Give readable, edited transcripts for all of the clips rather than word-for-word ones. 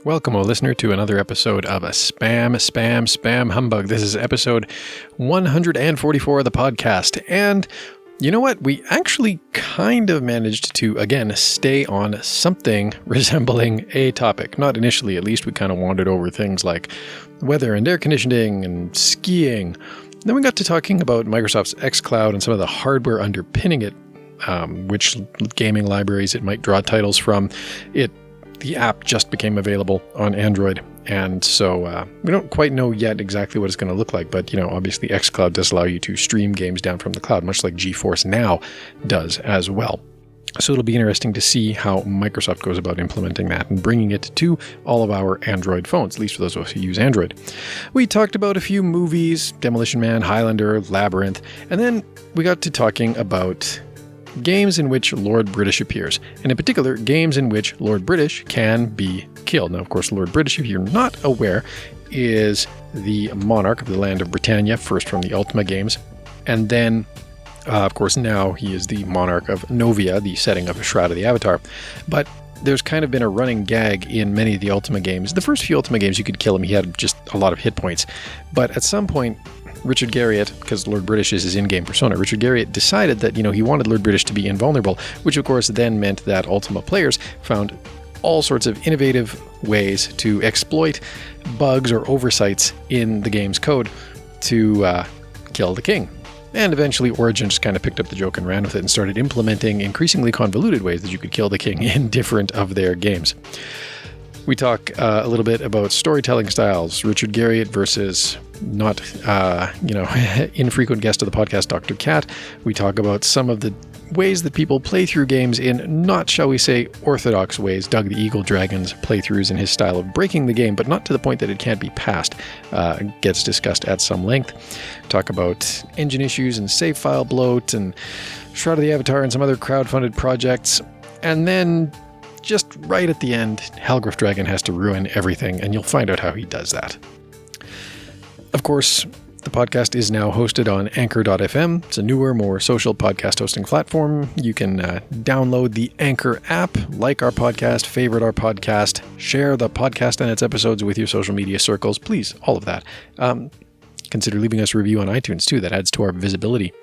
Welcome, listener, to another episode of a Spam Humbug. This is episode 144 of the podcast. And you know what? We actually kind of managed to, again, stay on something resembling a topic. Not initially, at least. We kind of wandered over things like weather and air conditioning and skiing. Then we got to talking about Microsoft's xCloud and some of the hardware underpinning it, which gaming libraries it might draw titles from. The app just became available on Android, and so we don't quite know yet exactly what it's going to look like, but obviously xCloud does allow you to stream games down from the cloud, much like GeForce Now does as well. So it'll be interesting to see how Microsoft goes about implementing that and bringing it to all of our Android phones, at least for those of us who use Android. We talked about a few movies, Demolition Man, Highlander, Labyrinth, and then we got to talking about games in which Lord British appears, and in particular, games in which Lord British can be killed. Now, of course, Lord British, if you're not aware, is the monarch of the land of Britannia, first from the Ultima games, and then, of course, now he is the monarch of Novia, the setting of Shroud of the Avatar. But there's kind of been a running gag in many of the Ultima games. The first few Ultima games, you could kill him. He had just a lot of hit points. But at some point, Richard Garriott, because Lord British is his in-game persona, Richard Garriott decided that, he wanted Lord British to be invulnerable, which of course then meant that Ultima players found all sorts of innovative ways to exploit bugs or oversights in the game's code to kill the king. And eventually Origin just kind of picked up the joke and ran with it and started implementing increasingly convoluted ways that you could kill the king in different of their games. We talk a little bit about storytelling styles, Richard Garriott versus not, infrequent guest of the podcast, Dr. Cat. We talk about some of the ways that people play through games in not, shall we say, orthodox ways. Doug the Eagle Dragon's playthroughs and his style of breaking the game, but not to the point that it can't be passed, gets discussed at some length. Talk about engine issues and save file bloat and Shroud of the Avatar and some other crowdfunded projects. And then just right at the end, Halgraf Dragon has to ruin everything, and you'll find out how he does that. Of course, the podcast is now hosted on Anchor.fm. It's a newer, more social podcast hosting platform. You can download the Anchor app, like our podcast, favorite our podcast, share the podcast and its episodes with your social media circles. Please, all of that. Consider leaving us a review on iTunes, too. That adds to our visibility.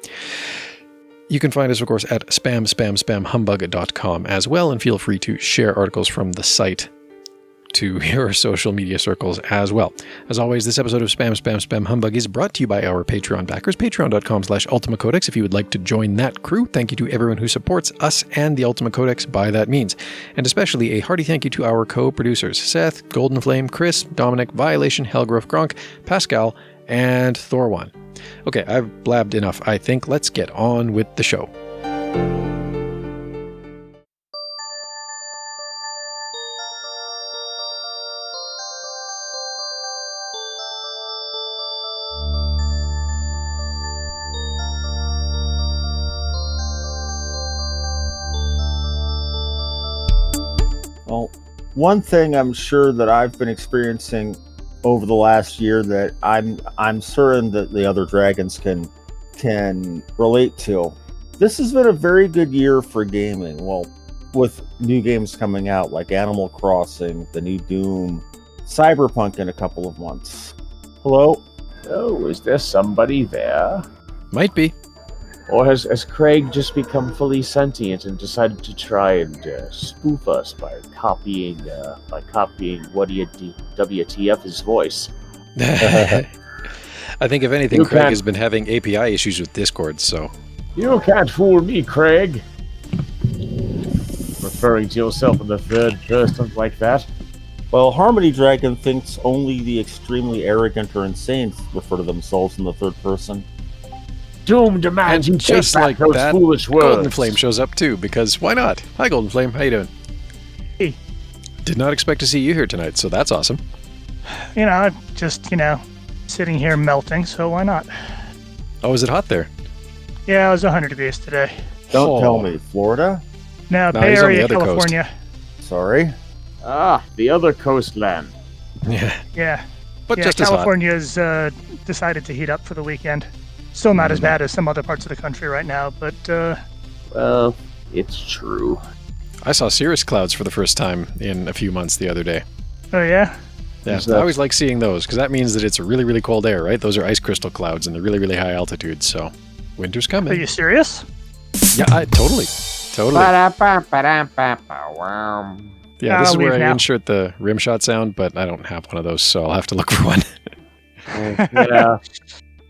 You can find us, of course, at spamhumbug.com as well, and feel free to share articles from the site to your social media circles as well. As always, this episode of Spam Humbug is brought to you by our Patreon backers, patreon.com/ultimacodex. If you would like to join that crew, thank you to everyone who supports us and the Ultima Codex by that means. And especially a hearty thank you to our co-producers, Seth, Golden Flame, Chris, Dominic, Violation, Helgrove Gronk, Pascal, and Thorwan. Okay, I've blabbed enough, I think. Let's get on with the show. Well, one thing I'm sure that I've been experiencing over the last year that I'm certain that the other dragons can relate to. This has been a very good year for gaming. Well, with new games coming out like Animal Crossing, the new Doom, Cyberpunk in a couple of months. Hello? Oh, is there somebody there? Might be. Or has Craig just become fully sentient and decided to try and spoof us by copying WTF's voice? I think, if anything, Craig has been having API issues with Discord, so... You can't fool me, Craig! Referring to yourself in the third person like that? Well, Harmony Dragon thinks only the extremely arrogant or insane refer to themselves in the third person. Doom demands you just take back like those that, foolish words. Golden Flame shows up too, because why not? Hi, Golden Flame. How you doing? Hey. Did not expect to see you here tonight, so that's awesome. I'm just, sitting here melting, so why not? Oh, is it hot there? Yeah, it was 100 degrees today. Don't tell me. Florida? No, No, Bay he's on the Area, other coast. California. Sorry. Ah, the other coastland. Yeah. Yeah. But just as hot. California's decided to heat up for the weekend. Still not as bad as some other parts of the country right now, but... Well, it's true. I saw cirrus clouds for the first time in a few months the other day. Oh, yeah? Yeah, Is that- I always like seeing those because that means that it's really, really cold air, right? Those are ice crystal clouds and they're really, really high altitude. So winter's Are coming. you serious? Yeah, totally. Ba-da-ba-ba-da-ba-ba-wow. Yeah, this is where leave I now. insert the rim shot sound, but I don't have one of those, so I'll have to look for one. Yeah.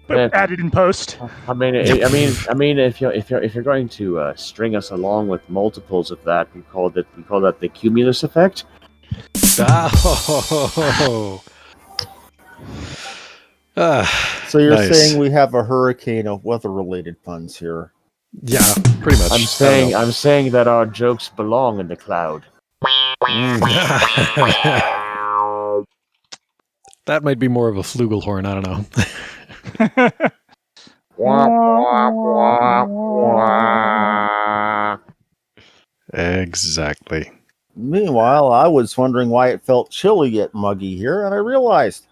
But added in post. I mean, if you're going to string us along with multiples of that, we call that the cumulus effect. Oh. So you're Nice. saying we have a hurricane of weather-related puns here? Yeah, pretty much. I'm saying that our jokes belong in the cloud. That might be more of a flugelhorn. I don't know. Wah, wah, wah, wah. Exactly. Meanwhile, I was wondering why it felt chilly yet muggy here, and I realized,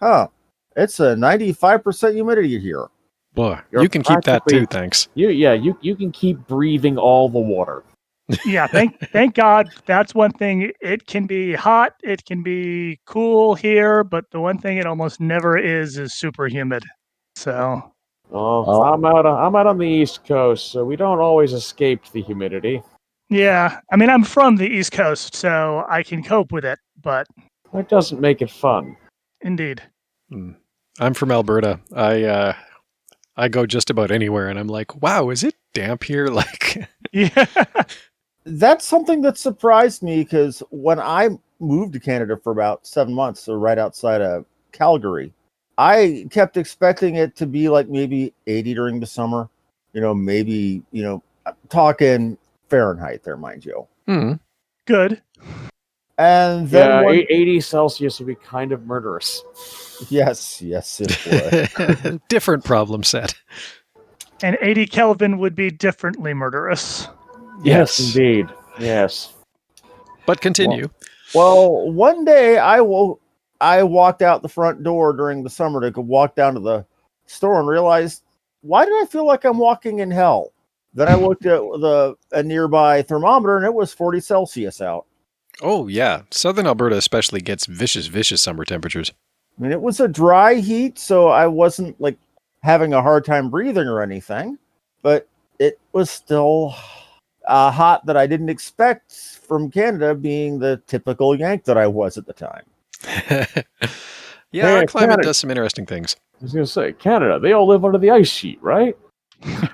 it's a 95% humidity here. Boy, You're you can keep that practically- too, thanks. You can keep breathing all the water. Yeah, thank God. That's one thing. It can be hot, it can be cool here, but the one thing it almost never is super humid. So, Oh, I'm out on the East Coast, so we don't always escape the humidity. yeah. I mean, I'm from the East Coast, so I can cope with it, but That doesn't make it fun. indeed. I'm from Alberta. I go just about anywhere, and I'm like, wow, is it damp here? Like, Yeah. That's something that surprised me because when I moved to Canada for about 7 months, so right outside of Calgary, I kept expecting it to be like maybe 80 during the summer. Maybe, talking Fahrenheit there, mind you. Good. And then Yeah, one, 80 Celsius would be kind of murderous. yes, it would. different problem set. And 80 Kelvin would be differently murderous. Yes, indeed. Yes. But continue. Well, one day I walked out the front door during the summer to go walk down to the store and realized, why did I feel like I'm walking in hell? Then I looked at a nearby thermometer and it was 40 Celsius out. Oh, yeah. Southern Alberta especially gets vicious, vicious summer temperatures. I mean, it was a dry heat, so I wasn't like having a hard time breathing or anything, but it was still hot that I didn't expect from Canada, being the typical Yank that I was at the time. Yeah, Hey, our climate Canada- does some interesting things. I was going to say, Canada, they all live under the ice sheet, right?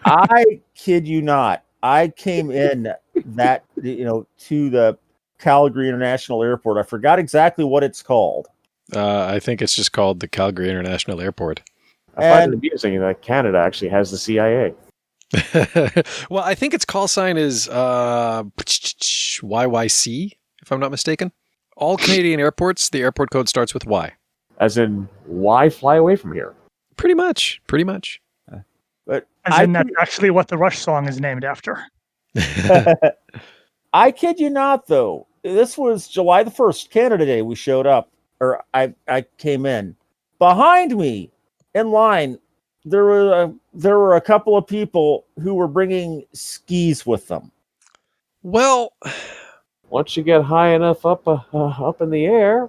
I kid you not. I came in to the Calgary International Airport. I forgot exactly what it's called. I think it's just called the Calgary International Airport. I find And- it amusing that Canada actually has the CIA. Well, I think its call sign is YYC, if I'm not mistaken. All Canadian airports, the airport code starts with Y. As in, why fly away from here? Pretty much. But As in, that's actually what the Rush song is named after. I kid you not, though. This was July the 1st, Canada Day. We showed up, or I came in. Behind me, in line, there were a couple of people who were bringing skis with them. Well, Once you get high enough up in the air,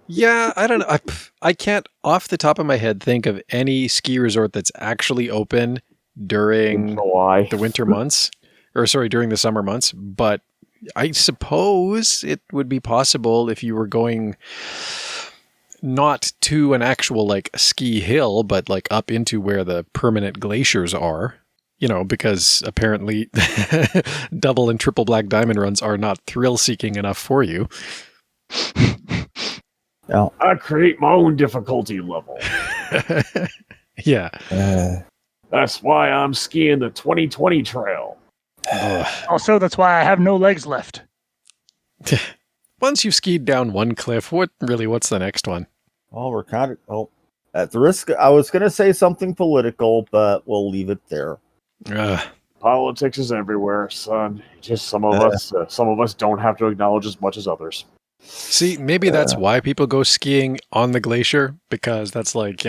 yeah, I don't know. I can't, off the top of my head, think of any ski resort that's actually open during why? the winter months, during the summer months. But I suppose it would be possible if you were going not to an actual like ski hill, but like up into where the permanent glaciers are, because apparently double and triple black diamond runs are not thrill seeking enough for you. I create my own difficulty level. Yeah. That's why I'm skiing the 2020 trail. Also, that's why I have no legs left. Once you've skied down one cliff, what's the next one? Well, we're kind of at the risk. I was going to say something political, but we'll leave it there. Politics is everywhere, son. Just some of us don't have to acknowledge as much as others. See, maybe that's why people go skiing on the glacier, because that's like,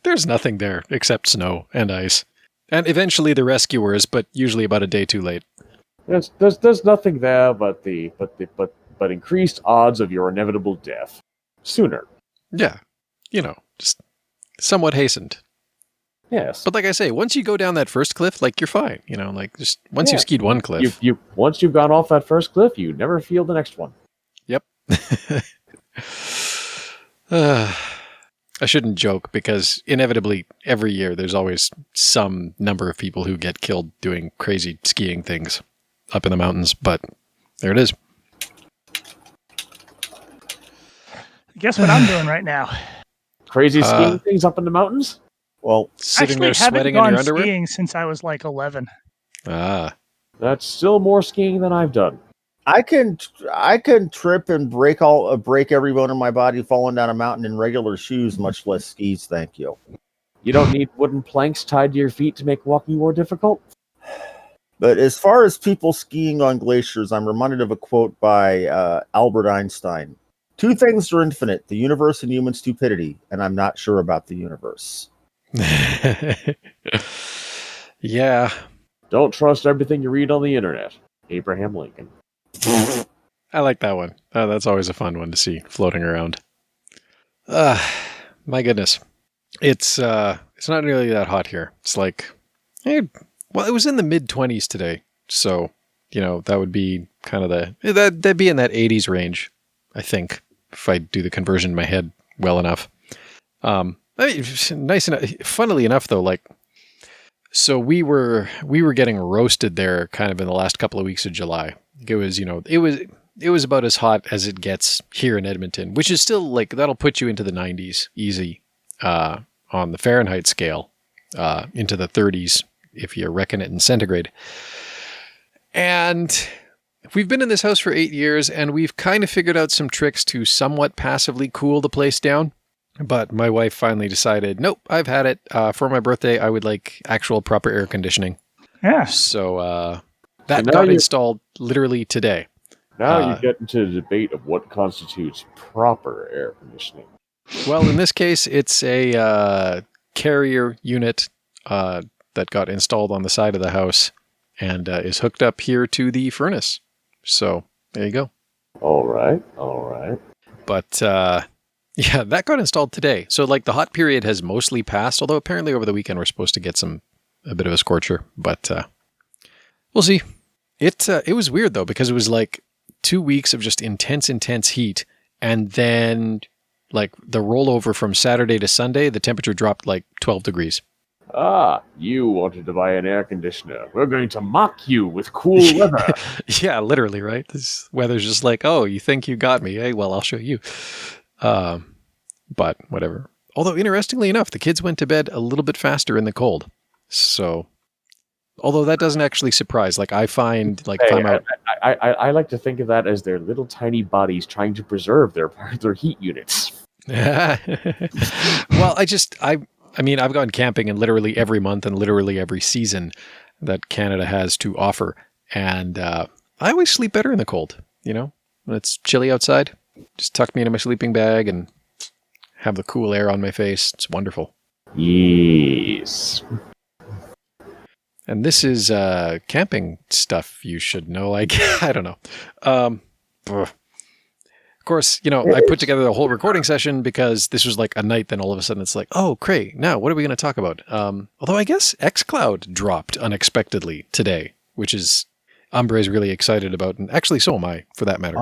there's nothing there except snow and ice. And eventually the rescuers, but usually about a day too late. There's nothing there but but increased odds of your inevitable death sooner. Yeah. Just somewhat hastened. Yes. But like I say, once you go down that first cliff, like you're fine. Like just once you've skied one cliff. Once you've gone off that first cliff, you never feel the next one. Yep. I shouldn't joke because inevitably every year there's always some number of people who get killed doing crazy skiing things up in the mountains. But there it is. Guess what I'm doing right now? Crazy skiing things up in the mountains? Well, sitting there Actually, sweating haven't in your gone underwear. skiing since I was like 11. Ah. That's still more skiing than I've done. I can trip and break every bone in my body falling down a mountain in regular shoes, much less skis. Thank you. You don't need wooden planks tied to your feet to make walking more difficult? But as far as people skiing on glaciers, I'm reminded of a quote by Albert Einstein. 2 things are infinite, the universe and human stupidity, and I'm not sure about the universe. Yeah. Don't trust everything you read on the internet. Abraham Lincoln. I like that one. That's always a fun one to see floating around. My goodness. It's not nearly that hot here. It's like, it was in the mid-20s today. So, that would be kind of that'd be in that 80s range, I think, if I do the conversion in my head well enough. Nice enough. Funnily enough, though, so we were getting roasted there kind of in the last couple of weeks of July. It was about as hot as it gets here in Edmonton, which is still that'll put you into the 90s easy on the Fahrenheit scale, into the 30s if you reckon it in centigrade. And we've been in this house for 8 years, and we've kind of figured out some tricks to somewhat passively cool the place down. But my wife finally decided, nope, I've had it. For my birthday, I would like actual proper air conditioning. Yeah. So that got installed literally today. Now you get into the debate of what constitutes proper air conditioning. Well, in this case, it's a carrier unit that got installed on the side of the house and is hooked up here to the furnace. So there you go. All right. But yeah, that got installed today. So the hot period has mostly passed, although apparently over the weekend we're supposed to get a bit of a scorcher. But we'll see. It was weird though, because it was 2 weeks of just intense heat, and then the rollover from Saturday to Sunday, the temperature dropped 12 degrees. You wanted to buy an air conditioner. We're going to mock you with cool weather. Yeah, literally, right? This weather's just oh, you think you got me? Hey, well, I'll show you. But whatever. Although, interestingly enough, the kids went to bed a little bit faster in the cold. So, although that doesn't actually surprise. I find, if I'm out... I like to think of that as their little tiny bodies trying to preserve their heat units. Well, I've gone camping in literally every month and literally every season that Canada has to offer. And I always sleep better in the cold, when it's chilly outside. Just tuck me into my sleeping bag and have the cool air on my face. It's wonderful. Yes. And this is camping stuff you should know. I don't know. Of course, I put together the whole recording session because this was a night. Then all of a sudden it's oh, great. Now what are we going to talk about? Although I guess xCloud dropped unexpectedly today, which is Umbre is really excited about. And actually, so am I, for that matter.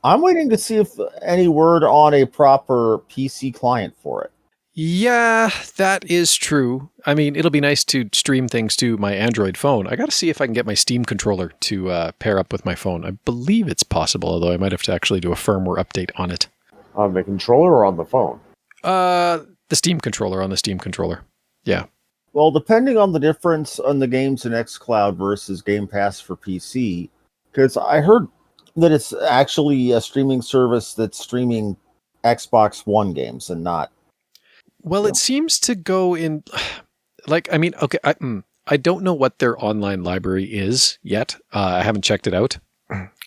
I'm waiting to see if any word on a proper PC client for it. Yeah, that is true. I mean, it'll be nice to stream things to my Android phone. I got to see if I can get my Steam controller to pair up with my phone. I believe it's possible, although I might have to actually do a firmware update on it. On the controller or on the phone? The Steam controller on the Steam controller. Yeah. Well, depending on the difference on the games in xCloud versus Game Pass for PC, because I heard that it's actually a streaming service that's streaming Xbox One games and not. Well, it seems to go in, okay, I don't know what their online library is yet. I haven't checked it out,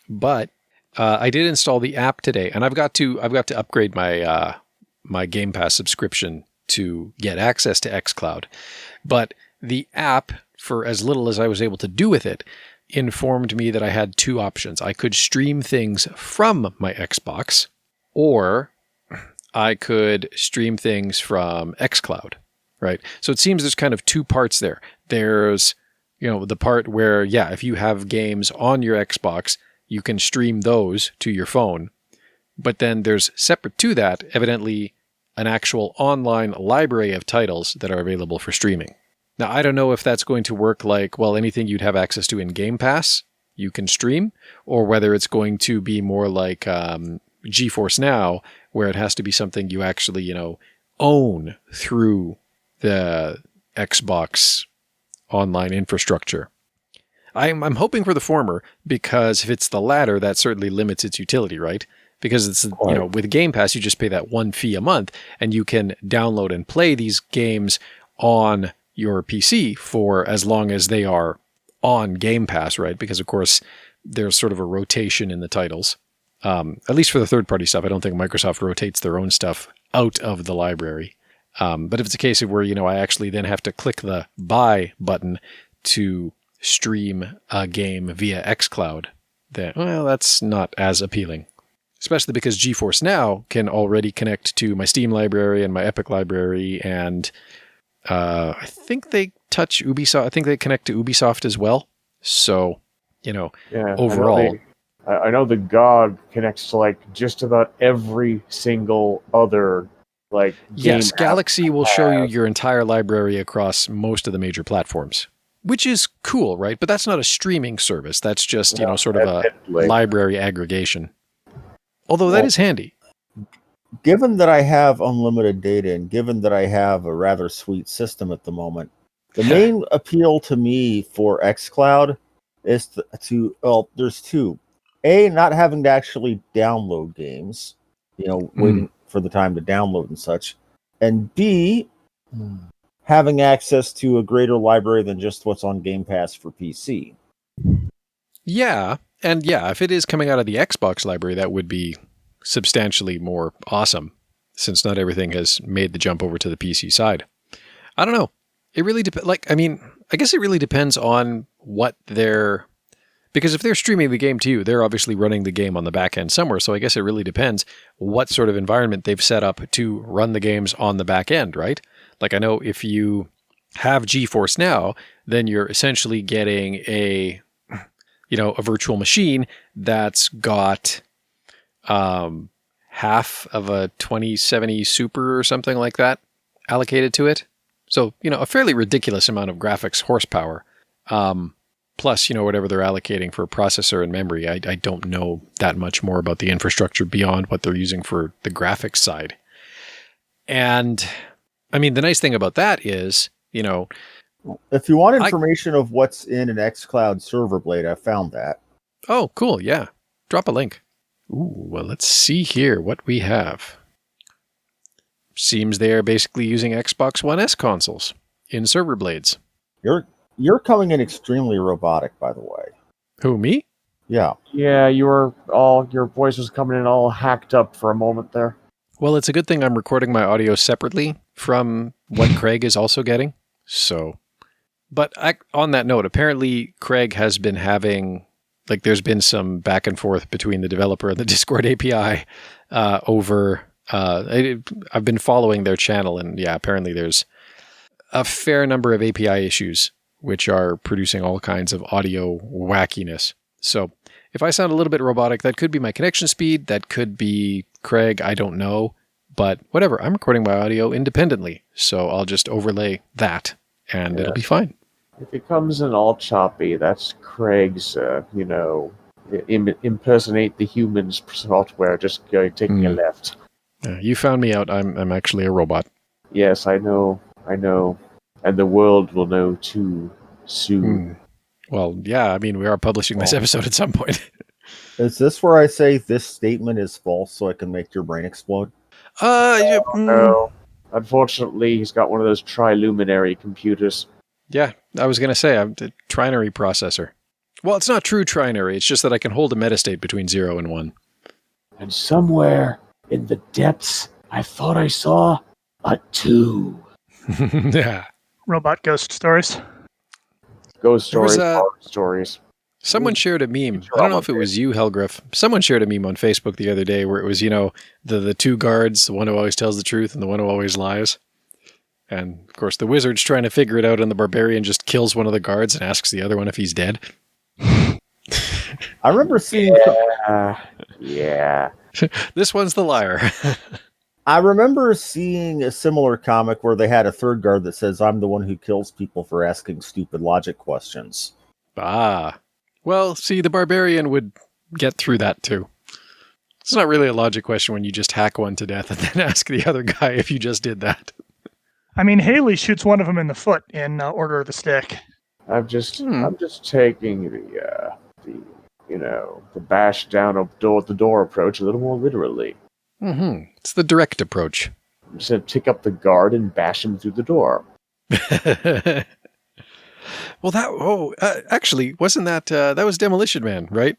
but I did install the app today, and I've got to upgrade my my Game Pass subscription to get access to xCloud. But the app, for as little as I was able to do with it, informed me that I had two options. I could stream things from my Xbox, or I could stream things from xCloud, right? So it seems there's kind of two parts there. There's, the part where, if you have games on your Xbox, you can stream those to your phone. But then there's separate to that, evidently, an actual online library of titles that are available for streaming. Now, I don't know if that's going to work like, anything you'd have access to in Game Pass, you can stream, or whether it's going to be more like GeForce Now, where it has to be something you actually, own through the Xbox online infrastructure. I'm hoping for the former, because if it's the latter, that certainly limits its utility, right? Because it's, with Game Pass, you just pay that one fee a month, and you can download and play these games on your PC for as long as they are on Game Pass, right? Because, of course, there's sort of a rotation in the titles. At least for the third-party stuff. I don't think Microsoft rotates their own stuff out of the library. But if it's a case of where, I actually then have to click the buy button to stream a game via xCloud, then, that's not as appealing. Especially because GeForce Now can already connect to my Steam library and my Epic library, and I think they touch Ubisoft. I think they connect to Ubisoft as well. So, overall... I know the GOG connects to just about every single other game. Yes, Galaxy will show you your entire library across most of the major platforms, which is cool, right? But that's not a streaming service. That's just, sort of a library aggregation. Although that is handy. Given that I have unlimited data and given that I have a rather sweet system at the moment, the main appeal to me for xCloud is there's two. A, not having to actually download games, waiting for the time to download and such. And B, having access to a greater library than just what's on Game Pass for PC. Yeah. And if it is coming out of the Xbox library, that would be substantially more awesome, since not everything has made the jump over to the PC side. I don't know. It really depends. I guess it really depends on what they're... Because if they're streaming the game to you, they're obviously running the game on the back end somewhere. So I guess it really depends what sort of environment they've set up to run the games on the back end, right? I know if you have GeForce Now, then you're essentially getting a virtual machine that's got half of a 2070 Super or something like that allocated to it. So, a fairly ridiculous amount of graphics horsepower. Plus, whatever they're allocating for processor and memory. I don't know that much more about the infrastructure beyond what they're using for the graphics side. And, the nice thing about that is, if you want information of what's in an xCloud server blade, I found that. Oh, cool. Yeah. Drop a link. Ooh, well, let's see here what we have. Seems they are basically using Xbox One S consoles in server blades. You're coming in extremely robotic, by the way. Who, me? Yeah. Yeah, your voice was coming in all hacked up for a moment there. Well, it's a good thing I'm recording my audio separately from what Craig is also getting. So, but on that note, apparently Craig has been having, there's been some back and forth between the developer and the Discord API over, I've been following their channel, and apparently there's a fair number of API issues which are producing all kinds of audio wackiness. So if I sound a little bit robotic, that could be my connection speed. That could be Craig. I don't know. But whatever. I'm recording my audio independently. So I'll just overlay that and it'll be fine. If it comes in all choppy, that's Craig's, impersonate the humans software just taking a left. You found me out. I'm actually a robot. Yes, I know. And the world will know too soon. Well, yeah, we are publishing this episode at some point. Is this where I say this statement is false so I can make your brain explode? No. Unfortunately, he's got one of those triluminary computers. Yeah, I was going to say, I'm the trinary processor. Well, it's not true trinary, it's just that I can hold a metastate between 0 and 1. And somewhere in the depths, I thought I saw a 2. Yeah. Robot ghost stories. Ghost stories, horror stories. Someone shared a meme. Future I don't know if it Olympics. was you, Helgriff. Someone shared a meme on Facebook the other day where it was, the two guards, the one who always tells the truth and the one who always lies. And, of course, the wizard's trying to figure it out, and the barbarian just kills one of the guards and asks the other one if he's dead. I remember seeing. Yeah. This one's the liar. I remember seeing a similar comic where they had a third guard that says, "I'm the one who kills people for asking stupid logic questions." Ah. Well, see, the barbarian would get through that, too. It's not really a logic question when you just hack one to death and then ask the other guy if you just did that. I mean, Haley shoots one of them in the foot in Order of the Stick. I'm just taking the bash down the door approach a little more literally. Mm-hmm. It's the direct approach. I'm just gonna pick up the guard and bash him through the door. Well, actually, wasn't that was Demolition Man, right?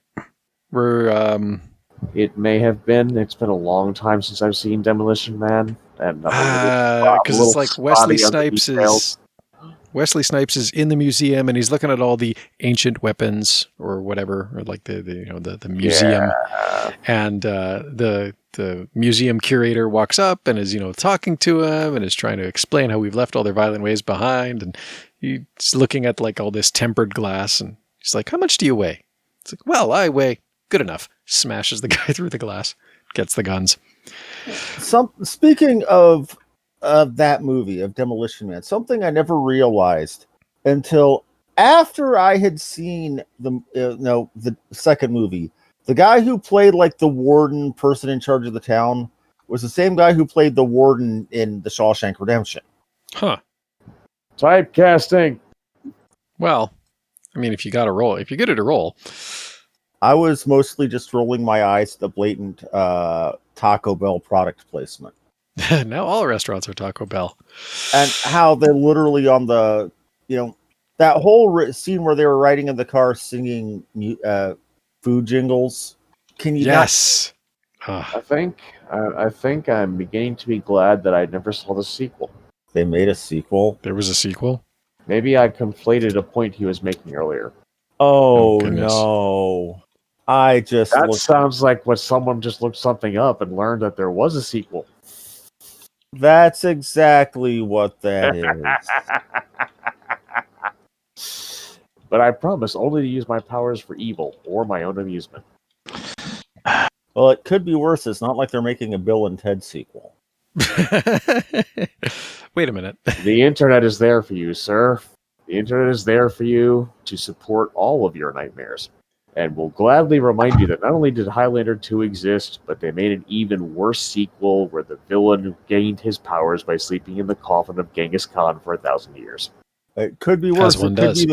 It may have been. It's been a long time since I've seen Demolition Man, and because it's like Wesley Snipes is in the museum and he's looking at all the ancient weapons or whatever, or like the museum, and the museum curator walks up and is talking to him and is trying to explain how we've left all their violent ways behind, and he's looking at like all this tempered glass and he's like, "How much do you weigh?" It's like, "Well, I weigh good enough." Smashes the guy through the glass, gets the guns. Speaking of that movie of Demolition Man, something I never realized until after I had seen the second movie. The guy who played like the warden person in charge of the town was the same guy who played the warden in The Shawshank Redemption. Huh. Typecasting. Well, I mean, if you're good at a role. I was mostly just rolling my eyes at the blatant Taco Bell product placement. Now all restaurants are Taco Bell. And how they're literally on the, that whole scene where they were riding in the car singing food jingles. Can you? Yes. I think I'm beginning to be glad that I never saw the sequel. They made a sequel. There was a sequel? Maybe I conflated a point he was making earlier. Oh goodness. No. Sounds like what someone just looked something up and learned that there was a sequel. That's exactly what that is. But I promise only to use my powers for evil or my own amusement. Well, it could be worse. It's not like they're making a Bill and Ted sequel. Wait a minute. The internet is there for you, sir. The internet is there for you to support all of your nightmares. And will gladly remind you that not only did Highlander 2 exist, but they made an even worse sequel where the villain gained his powers by sleeping in the coffin of Genghis Khan for 1,000 years. It could be worse. As one it could does.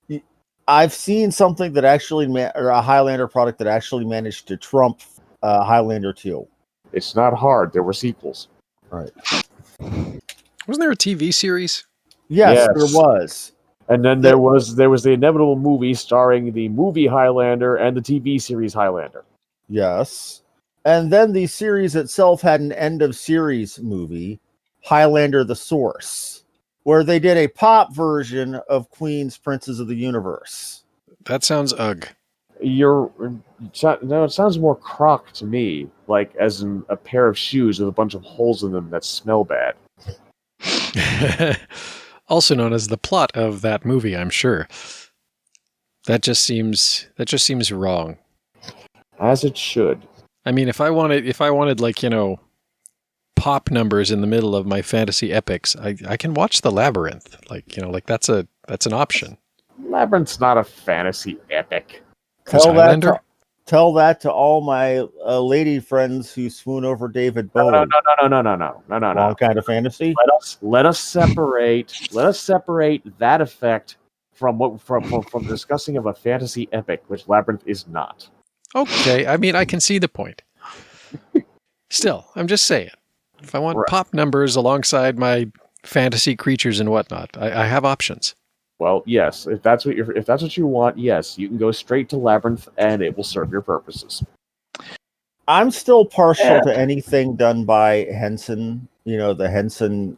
Be I've seen something that actually, or a Highlander product that actually managed to trump Highlander 2. It's not hard. There were sequels. Right. Wasn't there a TV series? Yes. There was. And then there was the inevitable movie starring the movie Highlander and the TV series Highlander. Yes. And then the series itself had an end of series movie, Highlander the Source, where they did a pop version of Queen's Princes of the Universe. That sounds ugh. It sounds more crock to me, like as in a pair of shoes with a bunch of holes in them that smell bad. Also known as the plot of that movie, I'm sure. That just seems wrong. As it should. I mean, if I wanted like, pop numbers in the middle of my fantasy epics, I can watch The Labyrinth. Like, that's an option. Labyrinth's not a fantasy epic. Tell that to all my lady friends who swoon over David Bowie. No. Wrong kind of fantasy. Let us separate that effect from discussing of a fantasy epic, which Labyrinth is not. Okay, I mean, I can see the point. Still, I'm just saying, if I want pop numbers alongside my fantasy creatures and whatnot, I have options. Well, yes, if that's what you want, yes, you can go straight to Labyrinth and it will serve your purposes. I'm still partial to anything done by Henson, the Henson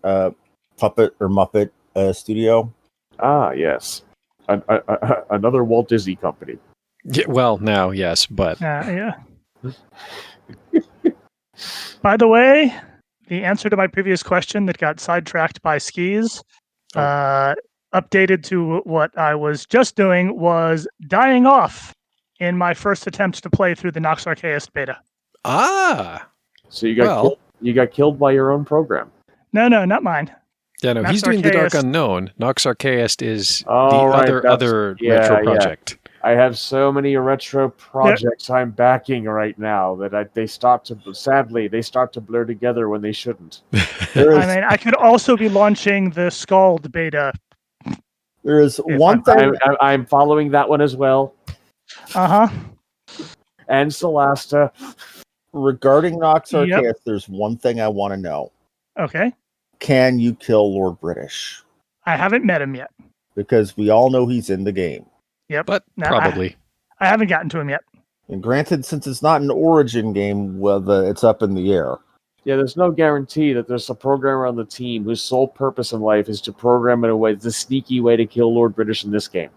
puppet or Muppet studio. Ah, yes. Another Walt Disney company. Yeah, well, now, yes, but Yeah. By the way, the answer to my previous question that got sidetracked by skis, updated to what I was just doing, was dying off in my first attempt to play through the Nox Archaeist beta. So you got killed by your own program. No, not mine. yeah, no, Nox he's doing the Dark Archaeist. Unknown. Nox Archaeist is Oh, right, the other retro project. I have so many retro projects I'm backing right now that they start to blur together when they shouldn't. I could also be launching the Scald beta. There is one thing. I'm following that one as well. Uh-huh. And Solasta. Regarding Nox Yep. Archaeus, there's one thing I want to know. Okay. Can you kill Lord British? I haven't met him yet. Because we all know he's in the game. Yep. But probably. I haven't gotten to him yet. And granted, since it's not an Origin game, it's up in the air. Yeah, there's no guarantee that there's a programmer on the team whose sole purpose in life is to program in a way, the sneaky way to kill Lord British in this game.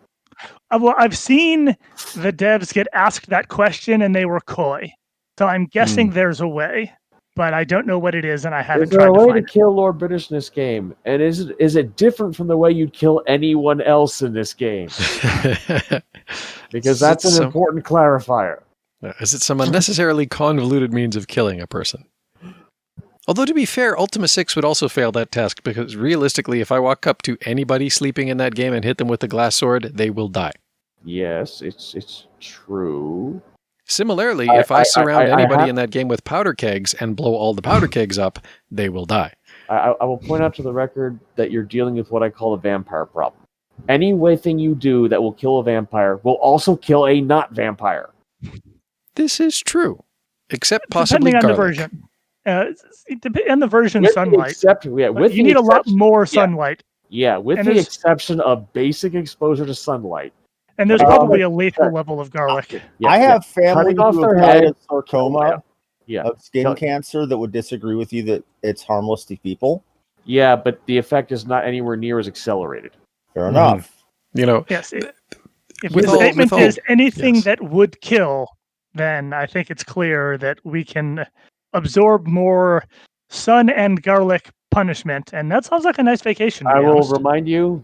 Well, I've seen the devs get asked that question and they were coy. So I'm guessing there's a way, but I don't know what it is and I haven't tried to find it. Is there a way to kill Lord British in this game? And is it different from the way you'd kill anyone else in this game? Because that's an important clarifier. Is it some unnecessarily convoluted means of killing a person? Although, to be fair, Ultima 6 would also fail that task, because realistically, if I walk up to anybody sleeping in that game and hit them with the glass sword, they will die. Yes, it's true. Similarly, if I surround anybody in that game with powder kegs and blow all the powder kegs up, they will die. I will point out to the record that you're dealing with what I call a vampire problem. Any thing you do that will kill a vampire will also kill a not vampire. This is true. Except possibly depending on garlic. the version. And the version sunlight. You need a lot more sunlight. Yeah, with the exception of basic exposure to sunlight. And there's probably a lethal level of garlic. I have family who have died of sarcoma, of skin Cut- cancer, that would disagree with you that it's harmless to people. Yeah, but the effect is not anywhere near as accelerated. Fair enough. You know, Yes. If the statement is anything that would kill, then I think it's clear that we can absorb more sun and garlic punishment, and that sounds like a nice vacation. I will remind you,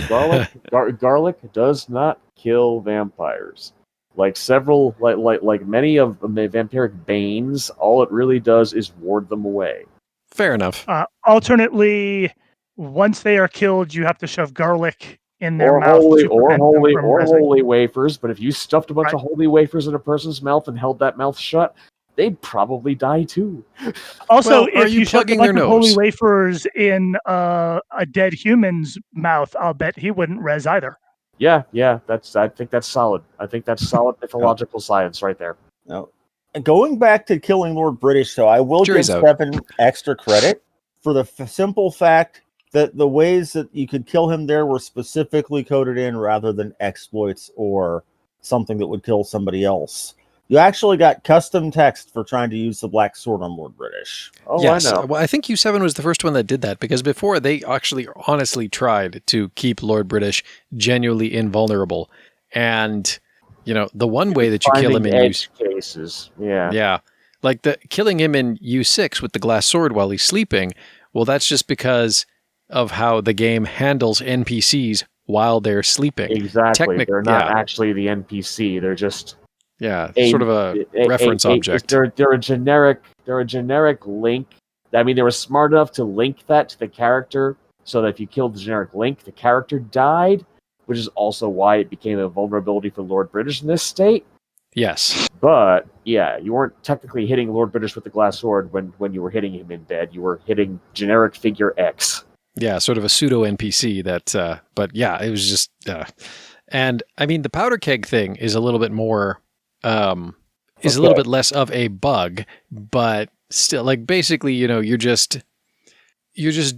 garlic does not kill vampires. Like many of the vampiric banes, all it really does is ward them away. Fair enough. Alternately, once they are killed, you have to shove garlic in their mouth holy wafers. But if you stuffed a bunch of holy wafers in a person's mouth and held that mouth shut, they'd probably die too. Also, if you shoved a bunch of holy wafers in a dead human's mouth, I'll bet he wouldn't res either. Yeah, I think that's solid. I think that's solid mythological science right there. No. Going back to killing Lord British, though, I will give 7 extra credit for the simple fact that the ways that you could kill him there were specifically coded in rather than exploits or something that would kill somebody else. You actually got custom text for trying to use the black sword on Lord British. Oh, yes. I know. Well, I think U7 was the first one that did that, because before they actually honestly tried to keep Lord British genuinely invulnerable. And, you know, the one way that you kill him in edge cases. Yeah. Yeah. Like killing him in U6 with the glass sword while he's sleeping, well, that's just because of how the game handles NPCs while they're sleeping. Exactly. They're not actually the NPC. They're just... Yeah, sort of a reference object. They're a generic link. I mean, they were smart enough to link that to the character, so that if you killed the generic link, the character died, which is also why it became a vulnerability for Lord British in this state. Yes. But, yeah, you weren't technically hitting Lord British with the glass sword when you were hitting him in bed. You were hitting generic figure X. Yeah, sort of a pseudo NPC that, but yeah, it was just, and I mean, the powder keg thing is a little bit more... is a little bit less of a bug, but still, like, basically, you know, you're just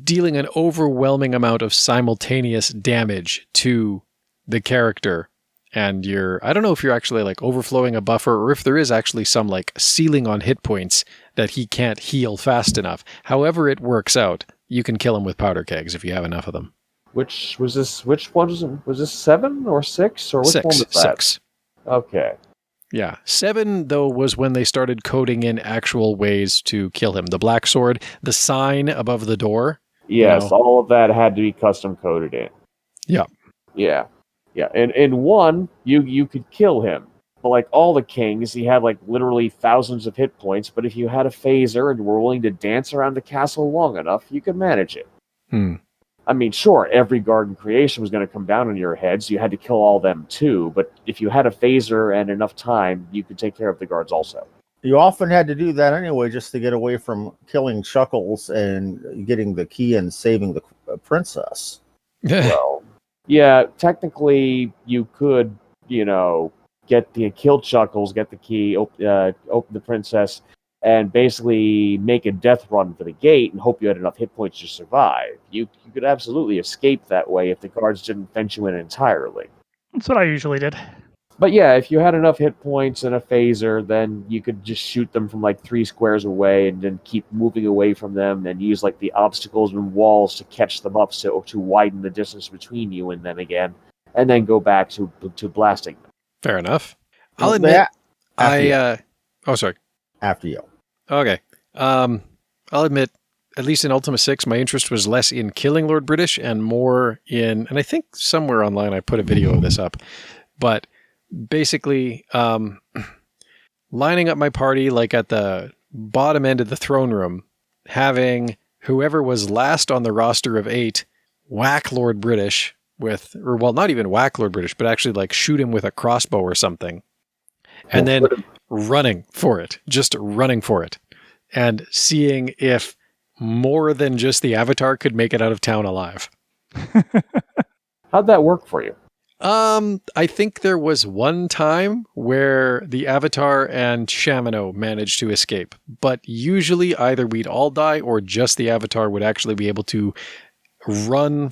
dealing an overwhelming amount of simultaneous damage to the character, and I don't know if you're actually like overflowing a buffer, or if there is actually some like ceiling on hit points that he can't heal fast enough. However it works out, you can kill him with powder kegs if you have enough of them. Which one was this 7 or 6 or which one was that? 6. Okay. Yeah. 7, though, was when they started coding in actual ways to kill him. The black sword, the sign above the door. Yes, all of that had to be custom coded in. Yeah. Yeah. Yeah. And in 1, you could kill him. But like all the kings, he had like literally thousands of hit points, but if you had a phaser and were willing to dance around the castle long enough, you could manage it. I mean, sure, every garden creation was going to come down on your head, so you had to kill all them too, but if you had a phaser and enough time, you could take care of the guards also. You often had to do that anyway just to get away from killing Chuckles and getting the key and saving the princess. Well, yeah, technically you could, kill Chuckles, get the key, open the princess, and basically make a death run for the gate and hope you had enough hit points to survive. You could absolutely escape that way if the guards didn't fence you in entirely. That's what I usually did. But yeah, if you had enough hit points and a phaser, then you could just shoot them from like 3 squares away and then keep moving away from them and use like the obstacles and walls to catch them up to widen the distance between you and then go back to blasting them. Fair enough. I'll admit, sorry. After you. Okay. I'll admit, at least in Ultima 6, my interest was less in killing Lord British and more in, and I think somewhere online I put a video of this up, but basically lining up my party like at the bottom end of the throne room, having whoever was last on the roster of 8 whack Lord British not even whack Lord British, but actually like shoot him with a crossbow or something. And then running for it, and seeing if more than just the Avatar could make it out of town alive. How'd that work for you? I think there was one time where the Avatar and Shamino managed to escape, but usually either we'd all die or just the Avatar would actually be able to run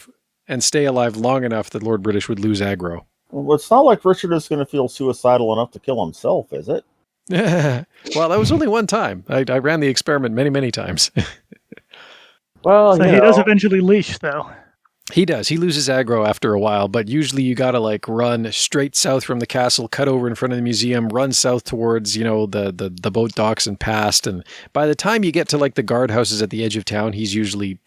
and stay alive long enough that Lord British would lose aggro. Well, it's not like Richard is going to feel suicidal enough to kill himself, is it? Well, that was only one time. I ran the experiment many, many times. Well, so he does eventually leash, though. He does. He loses aggro after a while, but usually you gotta like run straight south from the castle, cut over in front of the museum, run south towards, the boat docks and past. And by the time you get to like the guardhouses at the edge of town, he's usually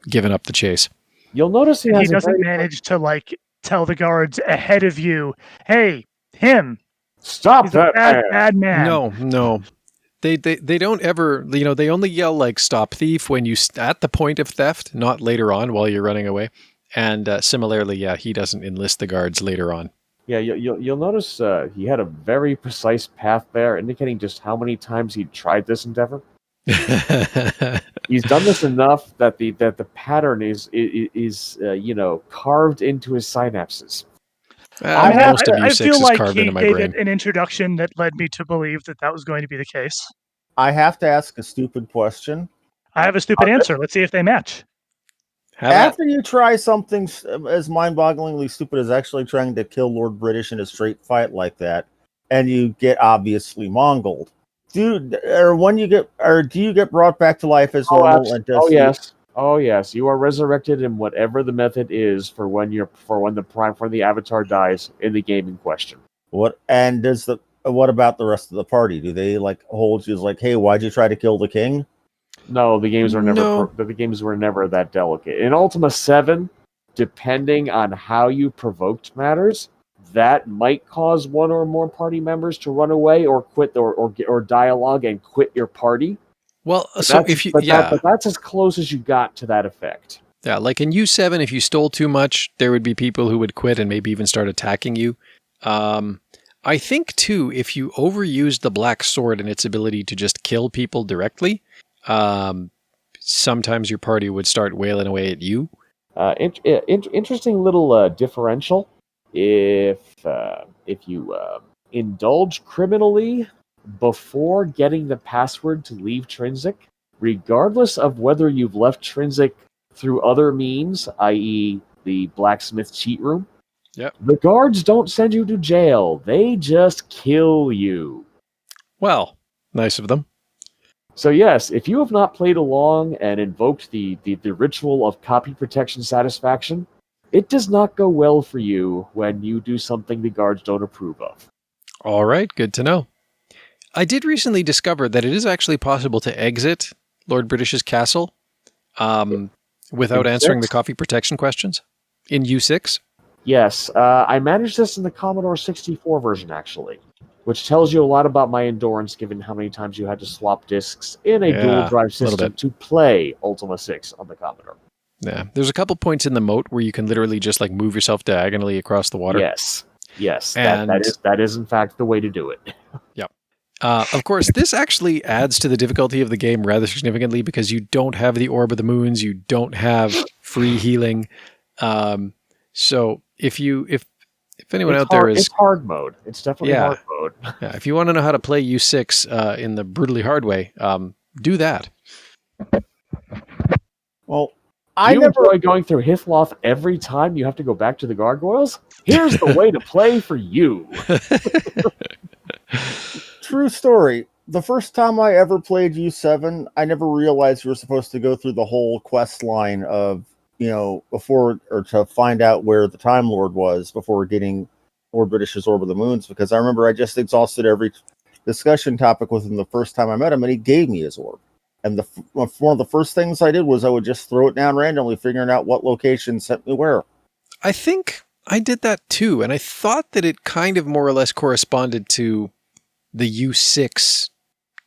given up the chase. You'll notice he doesn't manage to like tell the guards ahead of you, hey, him. Stop He's that bad man. No. They don't ever, they only yell like stop thief when you at the point of theft, not later on while you're running away. And similarly, he doesn't enlist the guards later on. Yeah, you'll notice he had a very precise path there, indicating just how many times he tried this endeavor. He's done this enough that the pattern is carved into his synapses. I feel like he gave it an introduction that led me to believe that was going to be the case. I have to ask a stupid question. I have a stupid answer. Let's see if they match. After you try something as mind-bogglingly stupid as actually trying to kill Lord British in a straight fight like that, and you get obviously Mongoled, do you get brought back to life as normal? Yes. Oh yes, you are resurrected in whatever the method is for when the Avatar dies in the game in question. What about the rest of the party? Do they like hold you as like, hey, why'd you try to kill the king? No, the games were never that delicate. In Ultima 7, depending on how you provoked matters, that might cause one or more party members to run away or quit or dialogue and quit your party. Well, but that's as close as you got to that effect. Yeah, like in U7, if you stole too much, there would be people who would quit and maybe even start attacking you. I think, too, if you overused the Black Sword and its ability to just kill people directly, sometimes your party would start wailing away at you. Interesting little differential. If you indulge criminally before getting the password to leave Trinsic, regardless of whether you've left Trinsic through other means, i.e. the blacksmith cheat room, the guards don't send you to jail. They just kill you. Well, nice of them. So yes, if you have not played along and invoked the ritual of copy protection satisfaction, it does not go well for you when you do something the guards don't approve of. All right, good to know. I did recently discover that it is actually possible to exit Lord British's castle without answering the coffee protection questions in U6. Yes, I managed this in the Commodore 64 version, actually, which tells you a lot about my endurance given how many times you had to swap discs in a dual drive system to play Ultima 6 on the Commodore. Yeah, there's a couple points in the moat where you can literally just like move yourself diagonally across the water. Yes, and that is in fact the way to do it. Yeah. Of course, this actually adds to the difficulty of the game rather significantly because you don't have the Orb of the Moons, you don't have free healing. So if anyone out there is... It's hard mode. It's definitely hard mode. Yeah, if you want to know how to play U6 in the brutally hard way, do that. Well, I enjoy going through Hithloth every time you have to go back to the gargoyles? Here's the way to play for you. True story. The first time I ever played U7, I never realized you were supposed to go through the whole quest line of, before or to find out where the Time Lord was before getting Lord British's Orb of the Moons, because I remember I just exhausted every discussion topic with him the first time I met him, and he gave me his orb. And one of the first things I did was I would just throw it down randomly, figuring out what location sent me where. I think I did that too, and I thought that it kind of more or less corresponded to the U6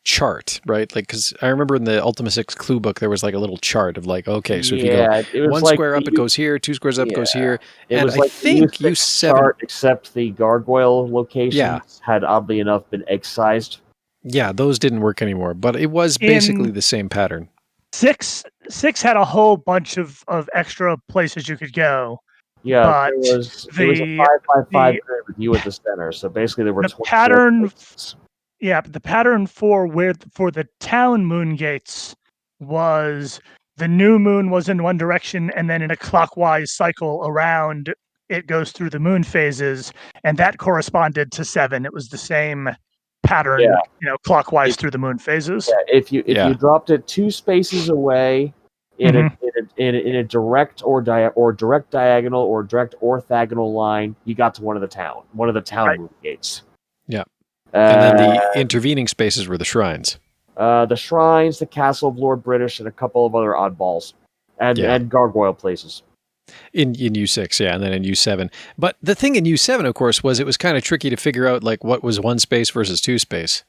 chart, right? Like, because I remember in the Ultima 6 clue book, there was like a little chart of like, okay, so if you go one square up, it goes here, 2 squares up, it goes here. It and was like I think U7 chart, except the gargoyle locations had oddly enough been excised. Yeah, those didn't work anymore, but it was basically the same pattern. 6 had a whole bunch of extra places you could go. Yeah, but it was a 5x5 grid with you at the center. So basically, there were the 24 pattern. places. Yeah, but the pattern for the town moon gates was the new moon was in one direction, and then in a clockwise cycle around, it goes through the moon phases, and that corresponded to 7. It was the same pattern, clockwise through the moon phases. Yeah, if you dropped it 2 spaces away in a direct or direct diagonal or direct orthogonal line, you got to one of the town moon gates. Yeah. And then the intervening spaces were the shrines. The shrines, the castle of Lord British, and a couple of other oddballs. And gargoyle places. In U6, and then in U7. But the thing in U7, of course, was it was kind of tricky to figure out like what was 1 space versus 2 space.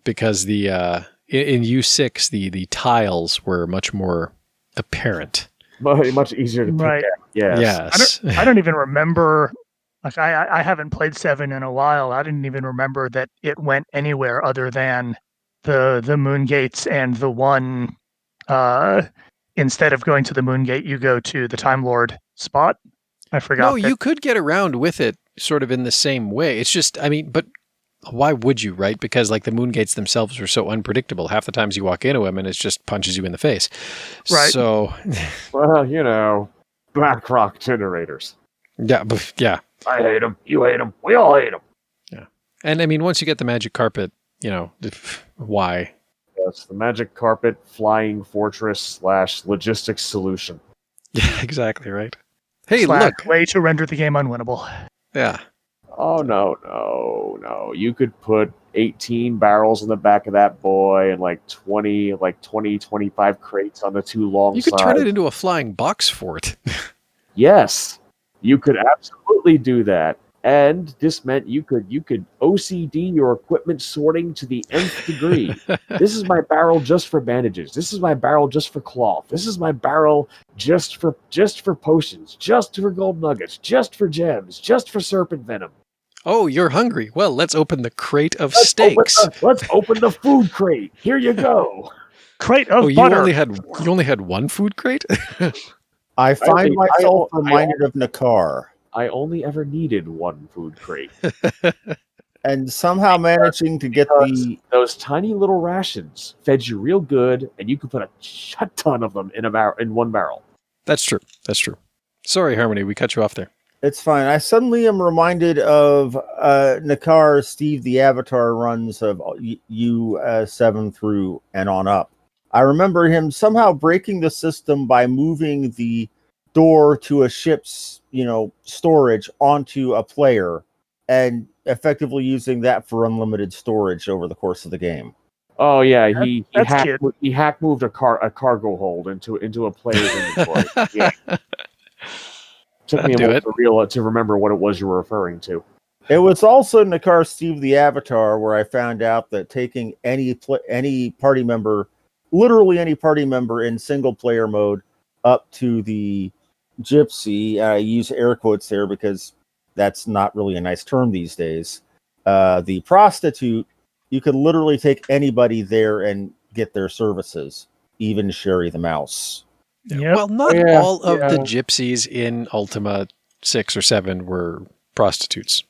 Because the in U6 the tiles were much more apparent. Much easier to pick out. Yes. I don't even remember. Like I haven't played 7 in a while. I didn't even remember that it went anywhere other than the moon gates and the one. Instead of going to the moon gate, you go to the Time Lord spot. I forgot. No, you could get around with it sort of in the same way. It's just, but why would you, right? Because like the moon gates themselves are so unpredictable. Half the times you walk into them and it just punches you in the face. Right. So, well, BlackRock generators. Yeah. I hate them. You hate them. We all hate them. Yeah. And once you get the magic carpet, why? Yes, the magic carpet, flying fortress / logistics solution. Yeah, exactly, right. Hey, look. Way to render the game unwinnable. Yeah. Oh, no. You could put 18 barrels in the back of that boy and 25 crates on the 2 long sides. You could turn it into a flying box fort. Yes. You could absolutely do that. And this meant you could OCD your equipment sorting to the nth degree. This is my barrel just for bandages. This is my barrel just for cloth. This is my barrel just for potions, just for gold nuggets, just for gems, just for serpent venom. Oh, you're hungry. Well, let's open the crate of steaks. Let's open the food crate. Here you go. Crate of butter. You only had 1 food crate? I find myself reminded of Nakar. I only ever needed 1 food crate. And somehow managing to get those tiny little rations fed you real good, and you could put a shit ton of them in 1 barrel. That's true. Sorry, Harmony, we cut you off there. It's fine. I suddenly am reminded of Nakar Steve the Avatar runs of U7 through and on up. I remember him somehow breaking the system by moving the door to a ship's, storage onto a player. And effectively using that for unlimited storage over the course of the game. Oh yeah, he hack moved a cargo hold into a player's inventory. Yeah, took me a moment to remember what it was you were referring to. It was also Nakar Steve the Avatar where I found out that taking any party member, literally any party member in single player mode, up to the gypsy. I use air quotes there because that's not really a nice term these days. The prostitute, you could literally take anybody there and get their services, even Sherry the Mouse. Yep. Well, not all of the gypsies in Ultima 6 or 7 were prostitutes.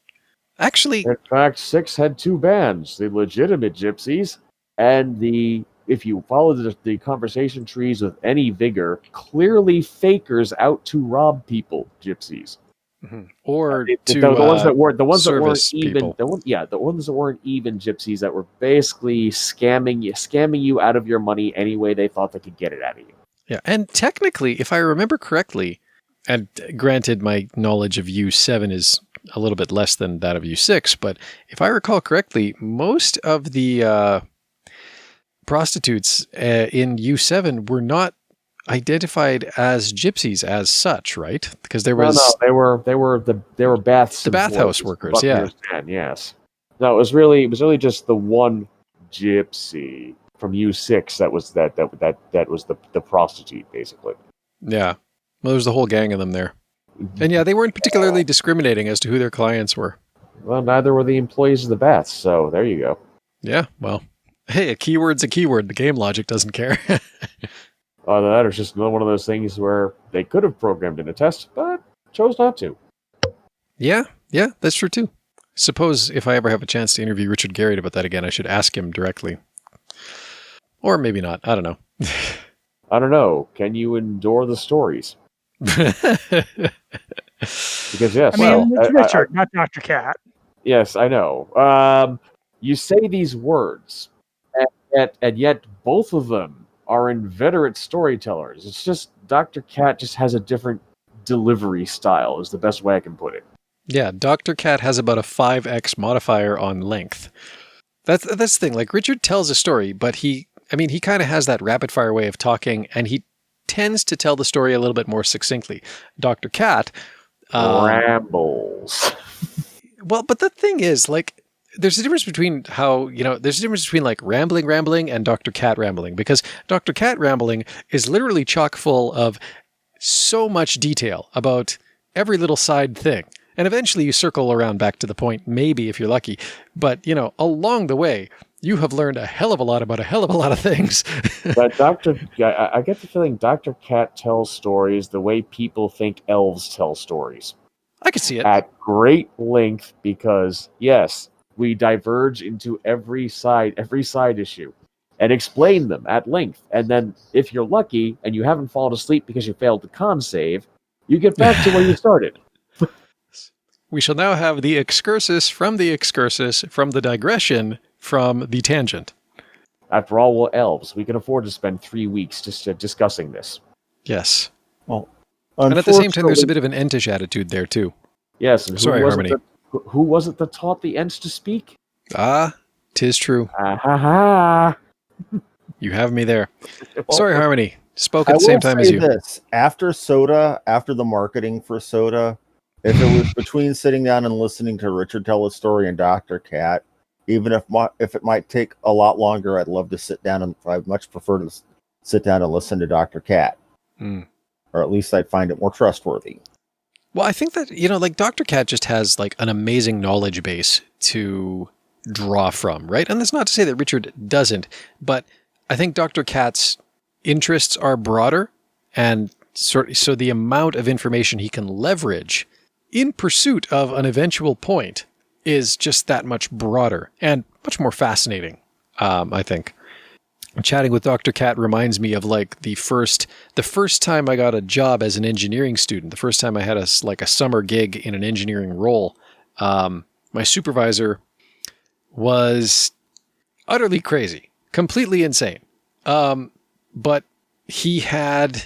Actually, in fact, 6 had 2 bands: the legitimate gypsies and the, if you follow the conversation trees with any vigor, clearly fakers out to rob people, gypsies. Mm-hmm. Or the ones that weren't even the ones that weren't even gypsies, that were basically scamming you out of your money any way they thought they could get it out of you. Yeah, and technically, if I remember correctly, and granted my knowledge of U7 is a little bit less than that of U6, but if I recall correctly, most of the prostitutes in U7 were not identified as gypsies as such, right? Because there was they were baths, the bathhouse workers. Yeah. Yes. No, it was really just the one gypsy from U6 that was the prostitute, basically. Yeah. Well, there's the whole gang of them there. And yeah, they weren't particularly discriminating as to who their clients were. Well, neither were the employees of the baths, so there you go. Yeah, well, hey, a keyword's a keyword. The game logic doesn't care. That is just one of those things where they could have programmed in a test, but chose not to. Yeah, that's true too. Suppose if I ever have a chance to interview Richard Garriott about that again, I should ask him directly. Or maybe not. I don't know. I don't know. Can you endure the stories? Because yes, it's Richard, not Dr. Cat. Yes, I know. You say these words, and yet both of them are inveterate storytellers. It's just Dr. Cat just has a different delivery style, is the best way I can put it. Yeah, Dr. Cat has about a 5x modifier on length. That's the thing. Like, Richard tells a story, but he kind of has that rapid fire way of talking, and he tends to tell the story a little bit more succinctly. Dr. Cat rambles. Well, but the thing is, like, there's a difference between like rambling and Dr. Cat rambling, because Dr. Cat rambling is literally chock full of so much detail about every little side thing. And eventually you circle around back to the point, maybe if you're lucky. But, along the way, you have learned a hell of a lot about a hell of a lot of things. But I get the feeling Dr. Cat tells stories the way people think elves tell stories. I can see it. At great length, because, yes, we diverge into every side issue and explain them at length. And then, if you're lucky and you haven't fallen asleep because you failed the con save, you get back to where you started. We shall now have the excursus, from the digression, from the tangent. After all, we're elves. We can afford to spend 3 weeks just discussing this. Yes. Well, and at the same time, there's a bit of an Entish attitude there, too. Yes. And sorry, Harmony. Who was it that taught the Ents to speak? Ah, 'tis true. Ha ha. You have me there. Sorry, Harmony. Spoke at the same time as you. After the marketing for Soda, if it was between sitting down and listening to Richard tell a story and Dr. Cat, even if it might take a lot longer, I'd love to sit down, and I'd much prefer to sit down and listen to Dr. Cat. Or at least I'd find it more trustworthy. Well, I think that, like, Dr. Cat just has, like, an amazing knowledge base to draw from, right? And that's not to say that Richard doesn't, but I think Dr. Cat's interests are broader, and so the amount of information he can leverage in pursuit of an eventual point is just that much broader and much more fascinating, I think. Chatting with Dr. Cat reminds me of, like, the first time I got a job as an engineering student, the first time I had a summer gig in an engineering role. My supervisor was utterly crazy, completely insane. But he had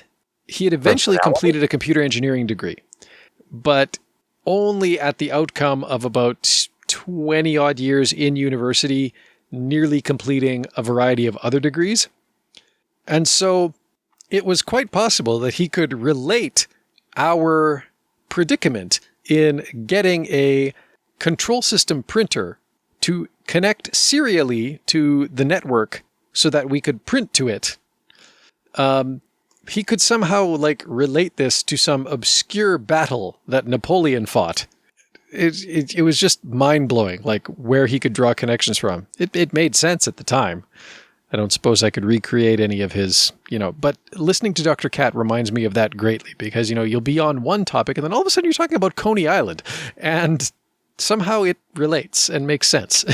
eventually completed a computer engineering degree, but only at the outcome of about 20 odd years in university, nearly completing a variety of other degrees. And so it was quite possible that he could relate our predicament in getting a control system printer to connect serially to the network so that we could print to it. He could somehow like relate this to some obscure battle that Napoleon fought. It was just mind-blowing, like where he could draw connections from. It made sense at the time. I don't suppose I could recreate any of his, but listening to Dr. Cat reminds me of that greatly because, you'll be on one topic and then all of a sudden you're talking about Coney Island and somehow it relates and makes sense.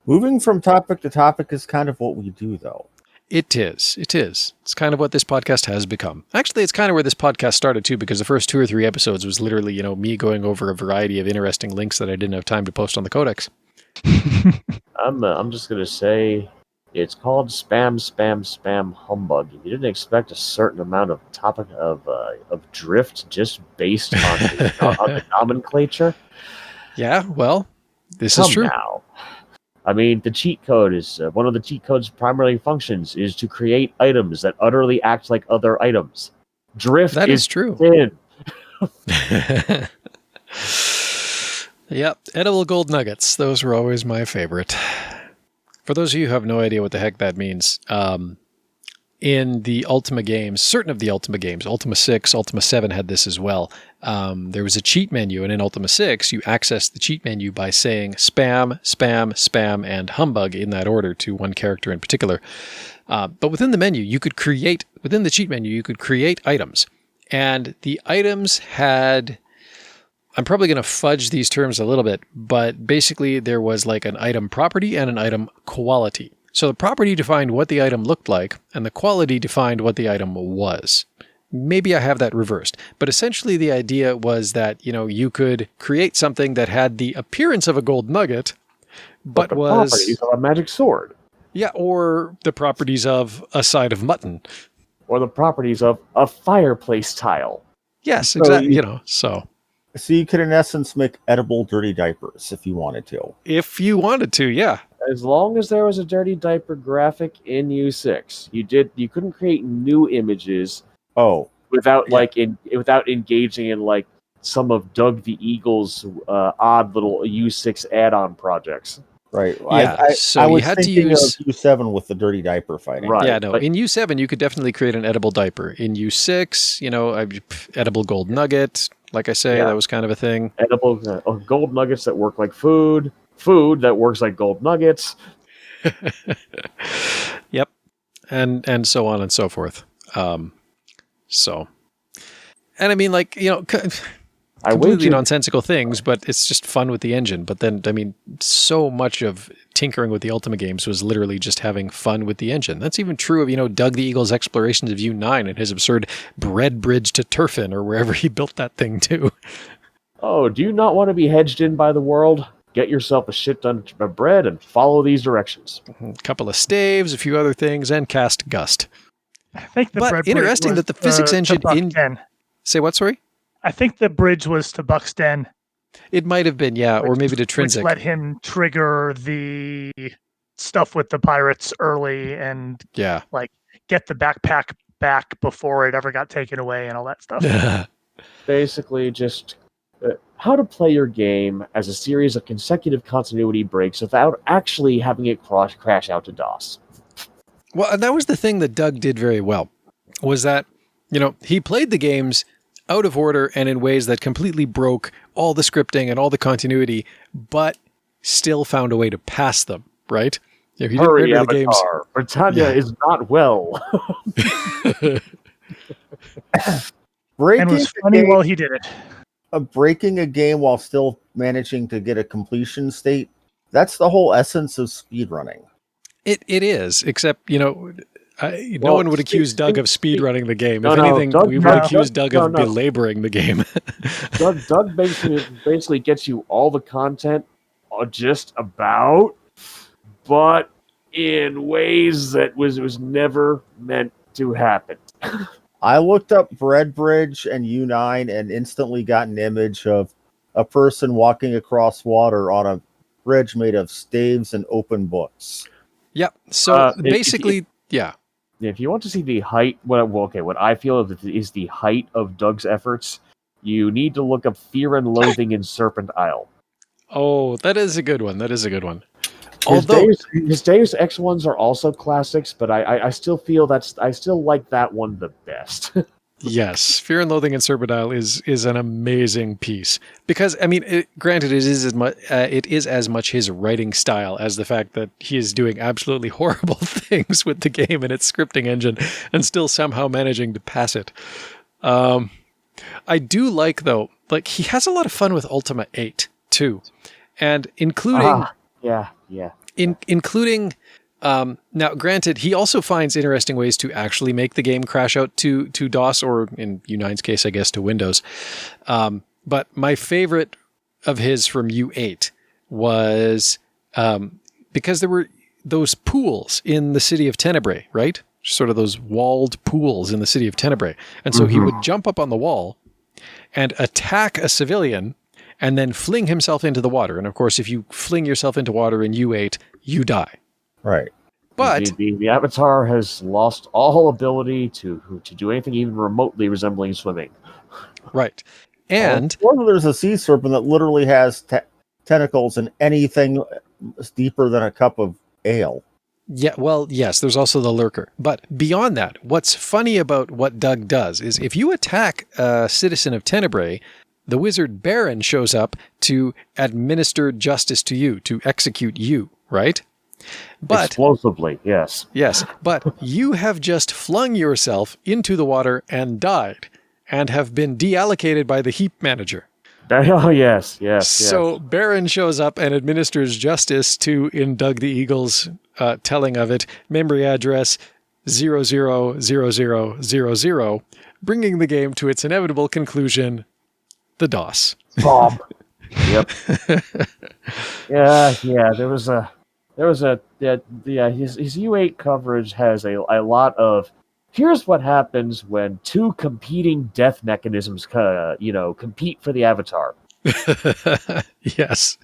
Moving from topic to topic is kind of what we do, though. It is. It's kind of what this podcast has become. Actually, it's kind of where this podcast started too, because the first 2 or 3 episodes was literally, me going over a variety of interesting links that I didn't have time to post on the Codex. I'm just going to say it's called spam humbug. You didn't expect a certain amount of topic of drift just based on the nomenclature. Yeah, well, this is true. Now. I mean, the cheat code is one of the cheat code's primary functions is to create items that utterly act like other items. Drift that is true. Thin. Yep, edible gold nuggets. Those were always my favorite. For those of you who have no idea what the heck that means, in the Ultima games, certain of the Ultima games, Ultima 6, Ultima 7 had this as well. There was a cheat menu, and in Ultima 6, you access the cheat menu by saying spam, spam, spam, and humbug in that order to one character in particular. But within the menu, within the cheat menu, you could create items. And the items had... I'm probably going to fudge these terms a little bit, but basically there was like an item property and an item quality. So the property defined what the item looked like, and the quality defined what the item was. Maybe I have that reversed, but essentially the idea was that, you could create something that had the appearance of a gold nugget, but the was... properties of a magic sword. Yeah, or the properties of a side of mutton. Or the properties of a fireplace tile. Yes, exactly, so... So you could, in essence, make edible dirty diapers if you wanted to. If you wanted to, yeah. As long as there was a dirty diaper graphic in U6, you couldn't create new images. Oh, without without engaging in like some of Doug the Eagle's odd little U6 add-on projects. Right. Yeah, so I was you had thinking to use of U7 with the dirty diaper fighting. Right. Yeah, no. In U7, you could definitely create an edible diaper. In U6, edible gold nugget. Like I say, that was kind of a thing. Edible gold nuggets that work like food. Food that works like gold nuggets. Yep. And so on and so forth. And I mean, completely nonsensical things, but it's just fun with the engine. But then, I mean, so much of tinkering with the Ultima games was literally just having fun with the engine. That's even true of, Doug the Eagle's explorations of U9 and his absurd bread bridge to Turfin or wherever he built that thing to. Oh, do you not want to be hedged in by the world? Get yourself a shit ton of bread and follow these directions. A couple of staves, a few other things, and cast Gust. I think but interesting that the physics engine in... Say what, sorry? I think the bridge was to Buck's Den. It might have been, yeah, or maybe to Trinsic. Which let him trigger the stuff with the pirates early and get the backpack back before it ever got taken away and all that stuff. Basically, just how to play your game as a series of consecutive continuity breaks without actually having it crash out to DOS. Well, and that was the thing that Doug did very well, was that, he played the games out of order and in ways that completely broke all the scripting and all the continuity, but still found a way to pass them, right? He didn't Hurry, render the games. Britannia is not well. And was funny while he did it. Breaking a game while still managing to get a completion state, that's the whole essence of speedrunning. It is, except, no one would accuse Doug of speedrunning the game. If anything, we would accuse Doug of belaboring the game. Doug basically gets you all the content just about, but in ways that was never meant to happen. I looked up Bread Bridge and U9 and instantly got an image of a person walking across water on a bridge made of staves and open books. Yep. So basically, If you want to see the height, what I feel is the height of Doug's efforts, you need to look up Fear and Loathing in Serpent Isle. Oh, that is a good one. That is a good one. His Deus Ex ones are also classics, but I still feel I still like that one the best. Yes, Fear and Loathing in Serpent Isle is an amazing piece because I mean, granted, it is as much his writing style as the fact that he is doing absolutely horrible things with the game and its scripting engine, and still somehow managing to pass it. I do like though, like he has a lot of fun with Ultima 8 too, and including including. Now, granted, he also finds interesting ways to actually make the game crash out to DOS, or in U9's case, I guess, to Windows. But my favorite of his from U8 was because there were those pools in the city of Tenebrae, right? Sort of those walled pools in the city of Tenebrae. And so he would jump up on the wall and attack a civilian and then fling himself into the water. And of course, if you fling yourself into water in U8, you die. Right. But the Avatar has lost all ability to do anything even remotely resembling swimming. Right. And or there's a sea serpent that literally has tentacles and anything deeper than a cup of ale. yeah, well, yes, there's also the lurker. But beyond that, what's funny about what Doug does is if you attack a citizen of Tenebrae, the wizard Baron shows up to administer justice to you, to execute you, right? But explosively, yes. Yes, but you have just flung yourself into the water and died, and have been deallocated by the heap manager. Oh, yes. So Baron shows up and administers justice to, in Doug the Eagle's telling of it, memory address 000000, bringing the game to its inevitable conclusion, the DOS. Bob. Yep. Yeah. His U8 coverage has a lot of, here's what happens when two competing death mechanisms compete for the Avatar. Yes.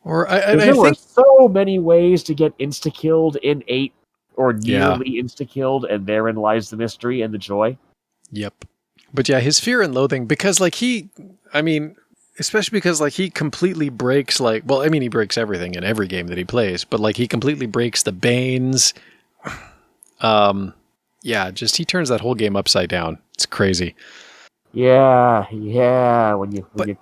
Or there were so many ways to get insta-killed in 8, or nearly insta-killed, and therein lies the mystery and the joy. Yep. But yeah, his Fear and Loathing, because especially because he completely breaks he breaks everything in every game that he plays, but he completely breaks the Banes. He turns that whole game upside down. It's crazy. Yeah.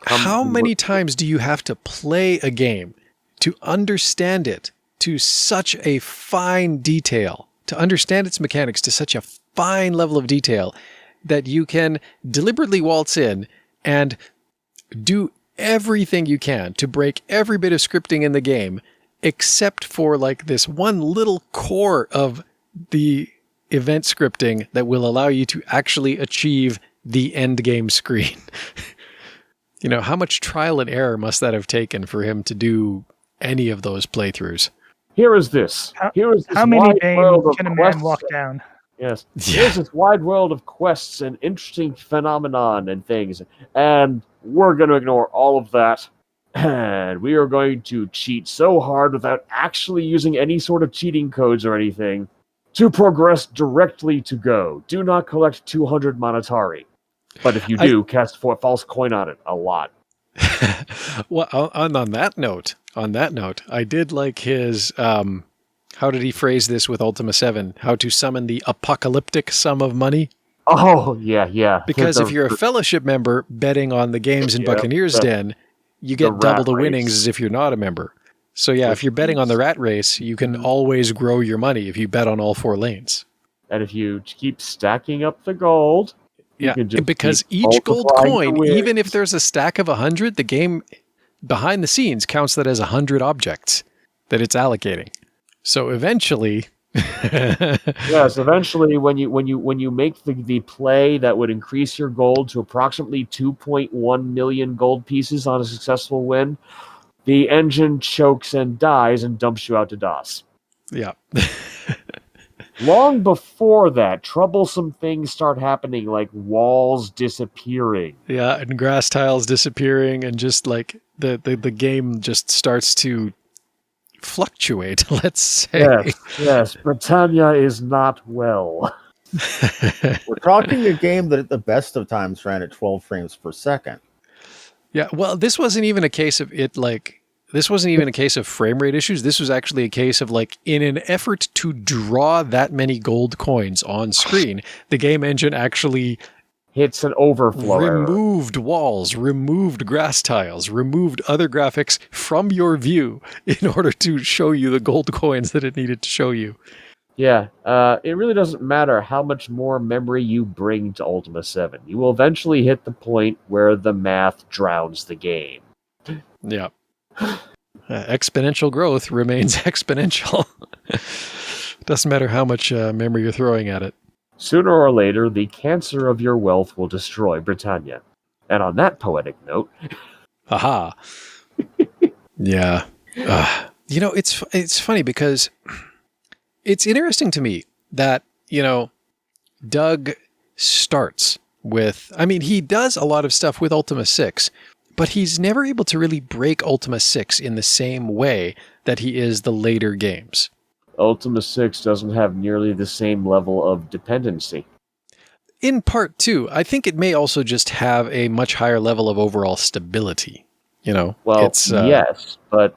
How many times do you have to play a game to understand it to such a fine detail, to understand its mechanics to such a fine level of detail that you can deliberately waltz in and do everything you can to break every bit of scripting in the game, except for this one little core of the event scripting that will allow you to actually achieve the end game screen. How much trial and error must that have taken for him to do any of those playthroughs? Here is this. How many Banes can a man walk down? Yes. Here's this wide world of quests and interesting phenomenon and things. And we're going to ignore all of that. And we are going to cheat so hard without actually using any sort of cheating codes or anything to progress directly to go. Do not collect 200 Monetari. But if you do, cast a false coin on it a lot. Well, on that note, I did like his... how did he phrase this with Ultima 7? How to summon the apocalyptic sum of money? Oh, yeah. Because if you're a fellowship member betting on the games in Buccaneer's Den, you get double the winnings as if you're not a member. So if you're betting on the rat race, you can always grow your money if you bet on all 4 lanes. And if you keep stacking up the gold... because each gold coin, even if there's a stack of 100, the game behind the scenes counts that as 100 objects that it's allocating. So eventually, when you make the play that would increase your gold to approximately 2.1 million gold pieces on a successful win, the engine chokes and dies and dumps you out to DOS. Yeah. Long before that, troublesome things start happening, like walls disappearing. Yeah, and grass tiles disappearing, and just the game just starts to fluctuate, let's say. Yes, Britannia is not well. We're talking a game that at the best of times ran at 12 frames per second. Yeah, well, this wasn't even a case of frame rate issues. This was actually a case of like, in an effort to draw that many gold coins on screen, the game engine actually hits an overflow removed walls, removed grass tiles, removed other graphics from your view in order to show you the gold coins that it needed to show you. Yeah, it really doesn't matter how much more memory you bring to Ultima 7. You will eventually hit the point where the math drowns the game. Yeah. Exponential growth remains exponential. Doesn't matter how much memory you're throwing at it. Sooner or later, the cancer of your wealth will destroy Britannia. And on that poetic note... Aha. Yeah. It's funny because it's interesting to me that, Doug starts with... I mean, he does a lot of stuff with Ultima 6, but he's never able to really break Ultima 6 in the same way that he is the later games. Ultima 6 doesn't have nearly the same level of dependency. In part, too, I think it may also just have a much higher level of overall stability. Well, yes, but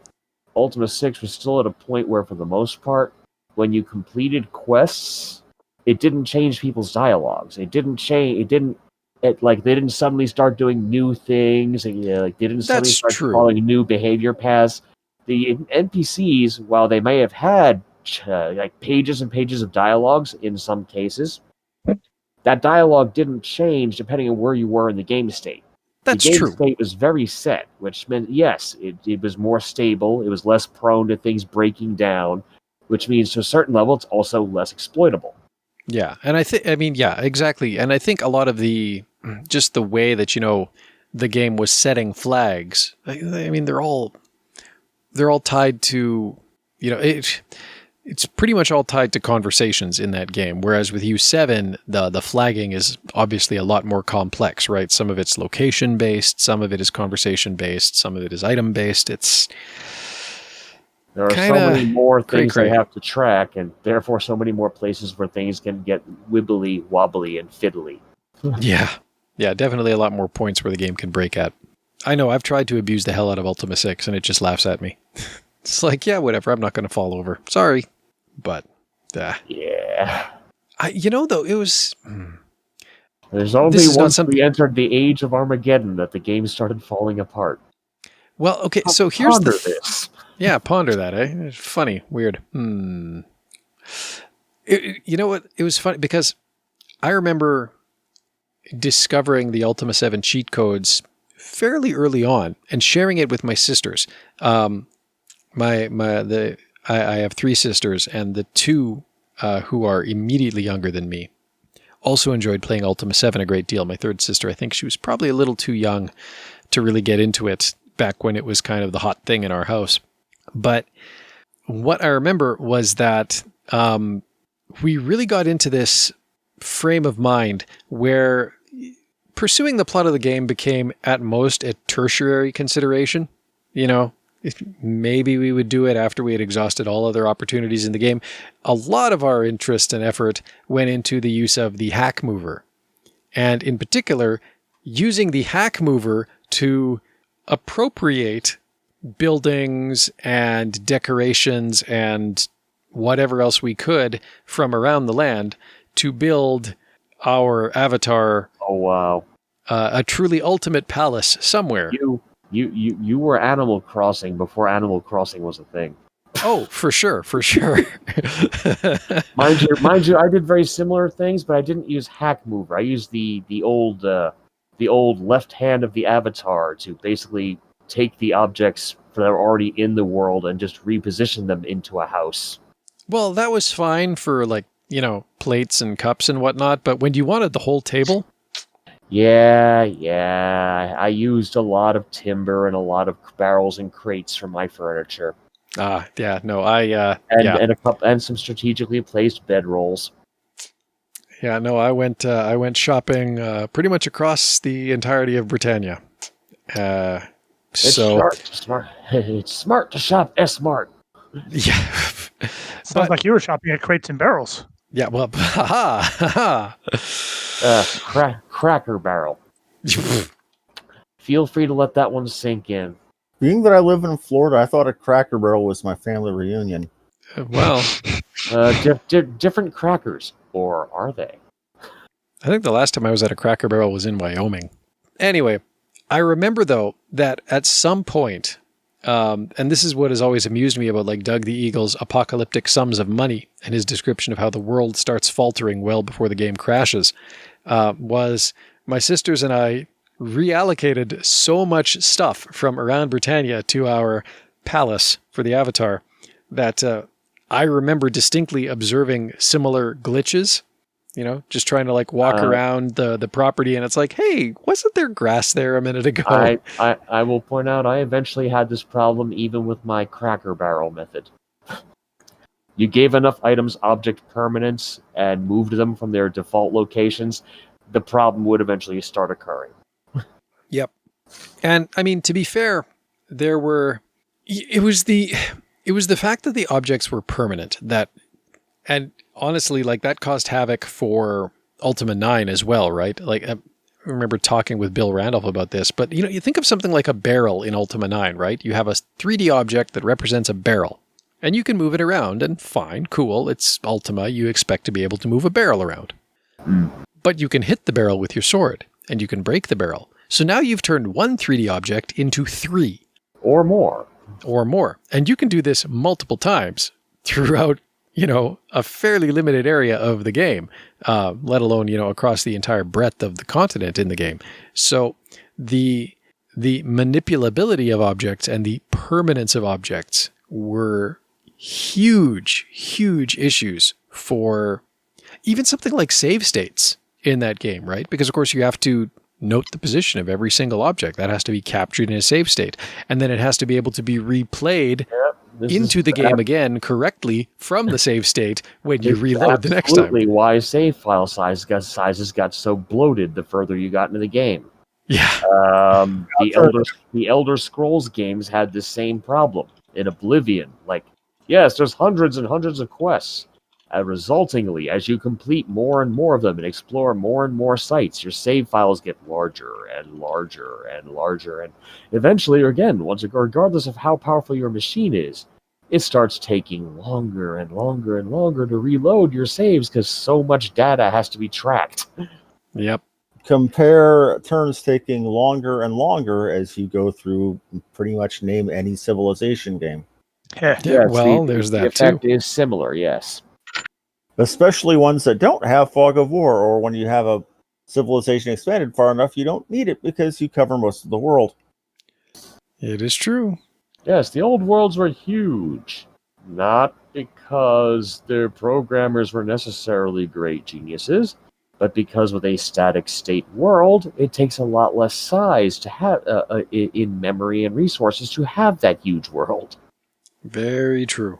Ultima 6 was still at a point where, for the most part, when you completed quests, it didn't change people's dialogues. They didn't suddenly start doing new things, and they didn't suddenly start following new behavior paths. The NPCs, while they may have had pages and pages of dialogues in some cases, that dialogue didn't change depending on where you were in the game state. That's the game true. state was very set, which meant, yes, it was more stable, it was less prone to things breaking down, which means to a certain level it's also less exploitable. Yeah, and exactly. And I think a lot of just the way that, the game was setting flags, I mean, they're all tied to, it's pretty much all tied to conversations in that game. Whereas with U7, the flagging is obviously a lot more complex, right? Some of it's location based, some of it is conversation based, some of it is item based. There are so many more things they have to track, and therefore so many more places where things can get wibbly, wobbly, and fiddly. Yeah, definitely a lot more points where the game can break at. I know, I've tried to abuse the hell out of Ultima 6, and it just laughs at me. It's like, yeah, whatever, I'm not going to fall over. Sorry. But, yeah. Though, it was... There's only once we entered the age of Armageddon that the game started falling apart. Well, okay, so here's this. Yeah, ponder that, eh? It's funny, weird. You know what? It was funny because I remember discovering the Ultima 7 cheat codes fairly early on and sharing it with my sisters. I have 3 sisters, and the 2 who are immediately younger than me also enjoyed playing Ultima 7 a great deal. My 3rd sister, I think she was probably a little too young to really get into it back when it was kind of the hot thing in our house. But what I remember was that we really got into this frame of mind where pursuing the plot of the game became at most a tertiary consideration. Maybe we would do it after we had exhausted all other opportunities in the game. A lot of our interest and effort went into the use of the hack mover. And in particular, using the hack mover to appropriate buildings and decorations and whatever else we could from around the land to build our avatar. Oh, wow. A truly ultimate palace somewhere. You were Animal Crossing before Animal Crossing was a thing. Oh, for sure. Mind you, I did very similar things, but I didn't use hack mover. I used the old left hand of the avatar to basically take the objects that are already in the world and just reposition them into a house. Well, that was fine for plates and cups and whatnot, but when you wanted the whole table... Yeah. I used a lot of timber and a lot of barrels and crates for my furniture. Yeah, no, and some strategically placed bedrolls. Yeah, no, I went shopping pretty much across the entirety of Britannia. It's So, smart. It's smart to shop S-Mart. yeah. Sounds like you were shopping at Crates and Barrels. Yeah, well, Cracker Barrel. Feel free to let that one sink in. Being that I live in Florida, I thought a Cracker Barrel was my family reunion. well, Different crackers, or are they? I think the last time I was at a Cracker Barrel was in Wyoming. Anyway, I remember though that at some point, and this is what has always amused me about like Doug the Eagle's apocalyptic sums of money and his description of how the world starts faltering well before the game crashes, was my sisters and I reallocated so much stuff from around Britannia to our palace for the Avatar that I remember distinctly observing similar glitches. You know, just trying to like walk around the property, and it's like, hey, wasn't there grass there a minute ago? I will point out I eventually had this problem even with my Cracker Barrel method. You gave enough items object permanence and moved them from their default locations, the problem would eventually start occurring. Yep. And I mean, to be fair, it was the fact that the objects were permanent and honestly, like that caused havoc for Ultima 9 as well, right? Like I remember talking with Bill Randolph about this, but you know, you think of something like a barrel in Ultima 9, right? You have a 3D object that represents a barrel and you can move it around and fine, cool. It's Ultima. You expect to be able to move a barrel around, but you can hit the barrel with your sword and you can break the barrel. So now you've turned one 3D object into 3 or more. And you can do this multiple times throughout, you know, a fairly limited area of the game, let alone, you know, across the entire breadth of the continent in the game. So the manipulability of objects and the permanence of objects were huge issues for even something like save states in that game, right? Because of course you have to note the position of every single object. That has to be captured in a save state. And then it has to be able to be replayed into the game again correctly from the save state when you reload the next time. Absolutely why save file sizes got so bloated the further you got into the game. Yeah. The Elder Scrolls games had the same problem. In Oblivion, like, yes, there's hundreds and hundreds of quests. Resultingly, as you complete more and more of them and explore more and more sites, your save files get larger and larger and larger. And eventually, again, regardless of how powerful your machine is, it starts taking longer and longer and longer to reload your saves because so much data has to be tracked. Yep. Compare turns taking longer and longer as you go through pretty much name any civilization game. Yeah, well, there's that too. The effect is similar, yes. Especially ones that don't have Fog of War, or when you have a civilization expanded far enough, you don't need it because you cover most of the world. It is true. Yes, the old worlds were huge. Not because their programmers were necessarily great geniuses, but because with a static state world, it takes a lot less size to have in memory and resources to have that huge world. Very true.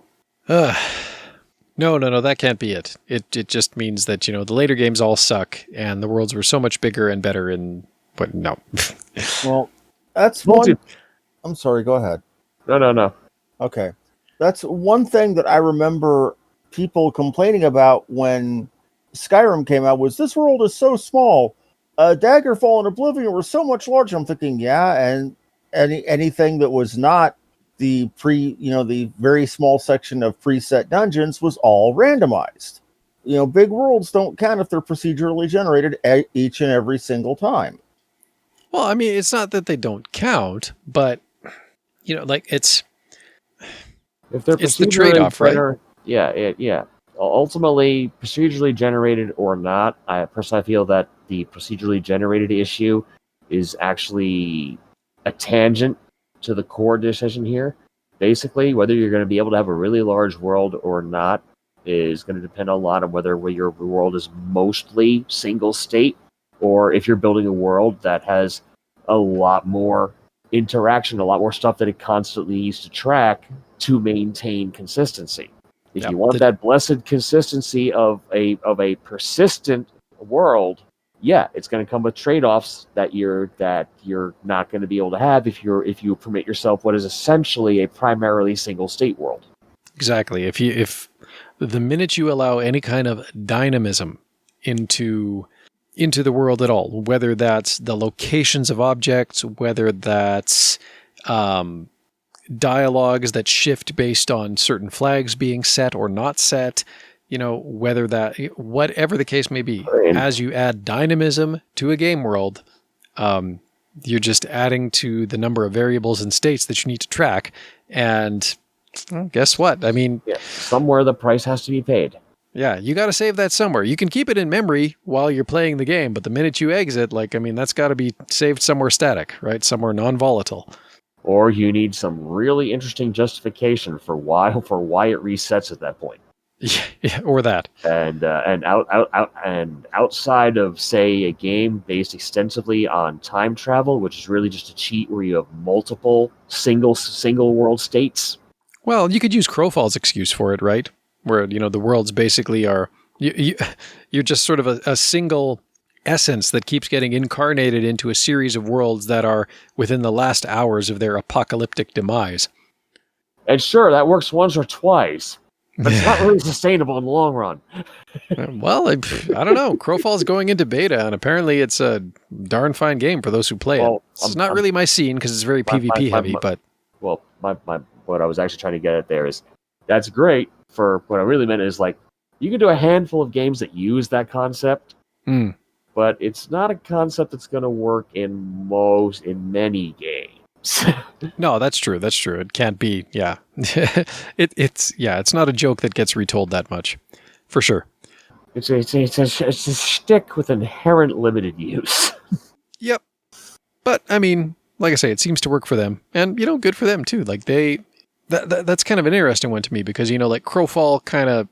No, that can't be it. It just means that, you know, the later games all suck and the worlds were so much bigger and better but no. Well, that's one. I'm sorry, go ahead. No. Okay. That's one thing that I remember people complaining about when Skyrim came out was this world is so small. Daggerfall and Oblivion were so much larger. I'm thinking, yeah, and anything that was not the the very small section of preset dungeons was all randomized. You know, big worlds don't count if they're procedurally generated each and every single time. Well, I mean, it's not that they don't count, but you know, like it's the trade-off, right? Yeah. Ultimately, procedurally generated or not, I personally feel that the procedurally generated issue is actually a tangent to the core decision here. Basically, whether you're going to be able to have a really large world or not is going to depend a lot on whether your world is mostly single state or if you're building a world that has a lot more interaction, a lot more stuff that it constantly needs to track to maintain consistency. If you want that blessed consistency of a persistent world, yeah, it's going to come with trade-offs that you're not going to be able to have if you permit yourself what is essentially a primarily single state world. Exactly. If the minute you allow any kind of dynamism into the world at all, whether that's the locations of objects, whether that's dialogues that shift based on certain flags being set or not set, whether that, whatever the case may be, as you add dynamism to a game world, you're just adding to the number of variables and states that you need to track. And well, guess what? I mean, somewhere the price has to be paid. Yeah, you got to save that somewhere. You can keep it in memory while you're playing the game, but the minute you exit, that's got to be saved somewhere static, right? Somewhere non-volatile. Or you need some really interesting justification for why it resets at that point. Yeah, or that. And outside of, say, a game based extensively on time travel, which is really just a cheat where you have multiple single world states. Well, you could use Crowfall's excuse for it, right? Where, the worlds basically are, you're just sort of a single essence that keeps getting incarnated into a series of worlds that are within the last hours of their apocalyptic demise. And sure, that works once or twice, but it's not really sustainable in the long run. Well, I don't know. Crowfall's going into beta, and apparently it's a darn fine game for those who play it. It's not really my scene because it's very PvP heavy, but... Well, what I was actually trying to get at there is, that's great. For what I really meant is, you can do a handful of games that use that concept, but it's not a concept that's going to work in many games. No, that's true. That's true. It can't be. Yeah, it's not a joke that gets retold that much, for sure. It's a shtick with inherent limited use. Yep. But I mean, like I say, it seems to work for them, and good for them too. That's kind of an interesting one to me because, Crowfall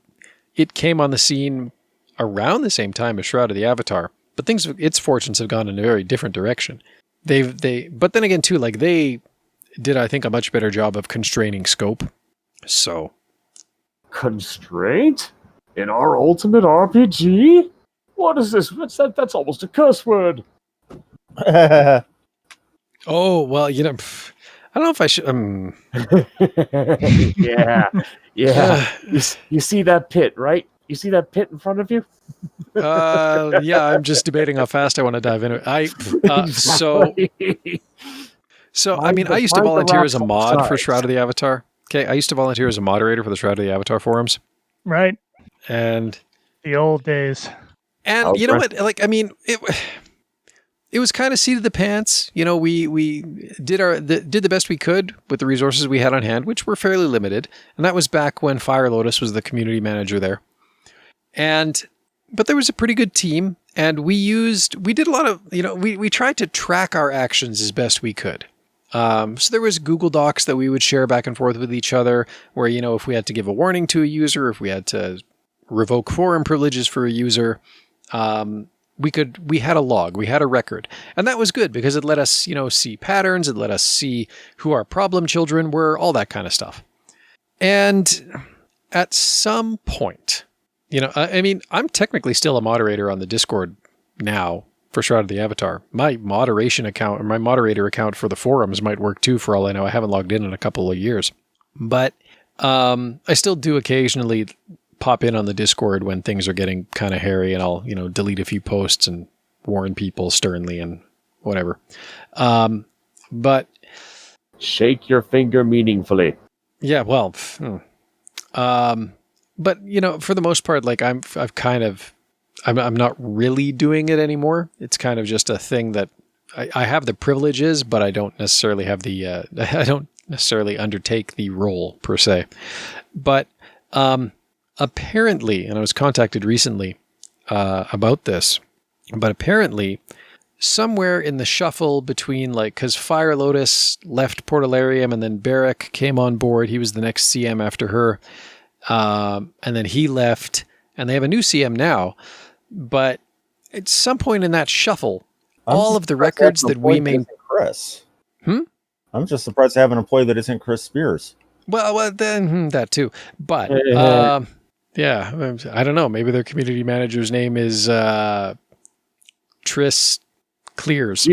it came on the scene around the same time as Shroud of the Avatar, but its fortunes have gone in a very different direction. But then again too, they did, I think, a much better job of constraining scope. So. Constraint? In our ultimate RPG? What is this? That's almost a curse word. Oh, well, I don't know if I should. Yeah. You see that pit, right? You see that pit in front of you? Yeah, I'm just debating how fast I want to dive into it. So I used to volunteer as a mod for Shroud of the Avatar. Okay, I used to volunteer as a moderator for the Shroud of the Avatar forums. Right. And the old days. And you know what? It was kind of seat of the pants. We did the best we could with the resources we had on hand, which were fairly limited. And that was back when Fire Lotus was the community manager there. But there was a pretty good team, and we did a lot of, we tried to track our actions as best we could. So there was Google Docs that we would share back and forth with each other, where, if we had to give a warning to a user, if we had to revoke forum privileges for a user, we had a log, we had a record, and that was good because it let us, see patterns. It let us see who our problem children were, all that kind of stuff. And at some point, I'm technically still a moderator on the Discord now for Shroud of the Avatar. My moderation account or my moderator account for the forums might work too, for all I know. I haven't logged in a couple of years, but I still do occasionally pop in on the Discord when things are getting kind of hairy, and I'll, delete a few posts and warn people sternly and whatever. But shake your finger meaningfully. Yeah, well, but for the most part, I'm not really doing it anymore. It's kind of just a thing that I have the privileges, but I don't necessarily have I don't necessarily undertake the role per se. But apparently, and I was contacted recently about this, but apparently somewhere in the shuffle between, because Fire Lotus left Portalarium and then Barrick came on board. He was the next CM after her. And then he left, and they have a new CM now. But at some point in that shuffle, all of the records that we made. Chris. I'm just surprised to have an employee that isn't Chris Spears. Well, then that too. But yeah, I don't know. Maybe their community manager's name is Triss clears.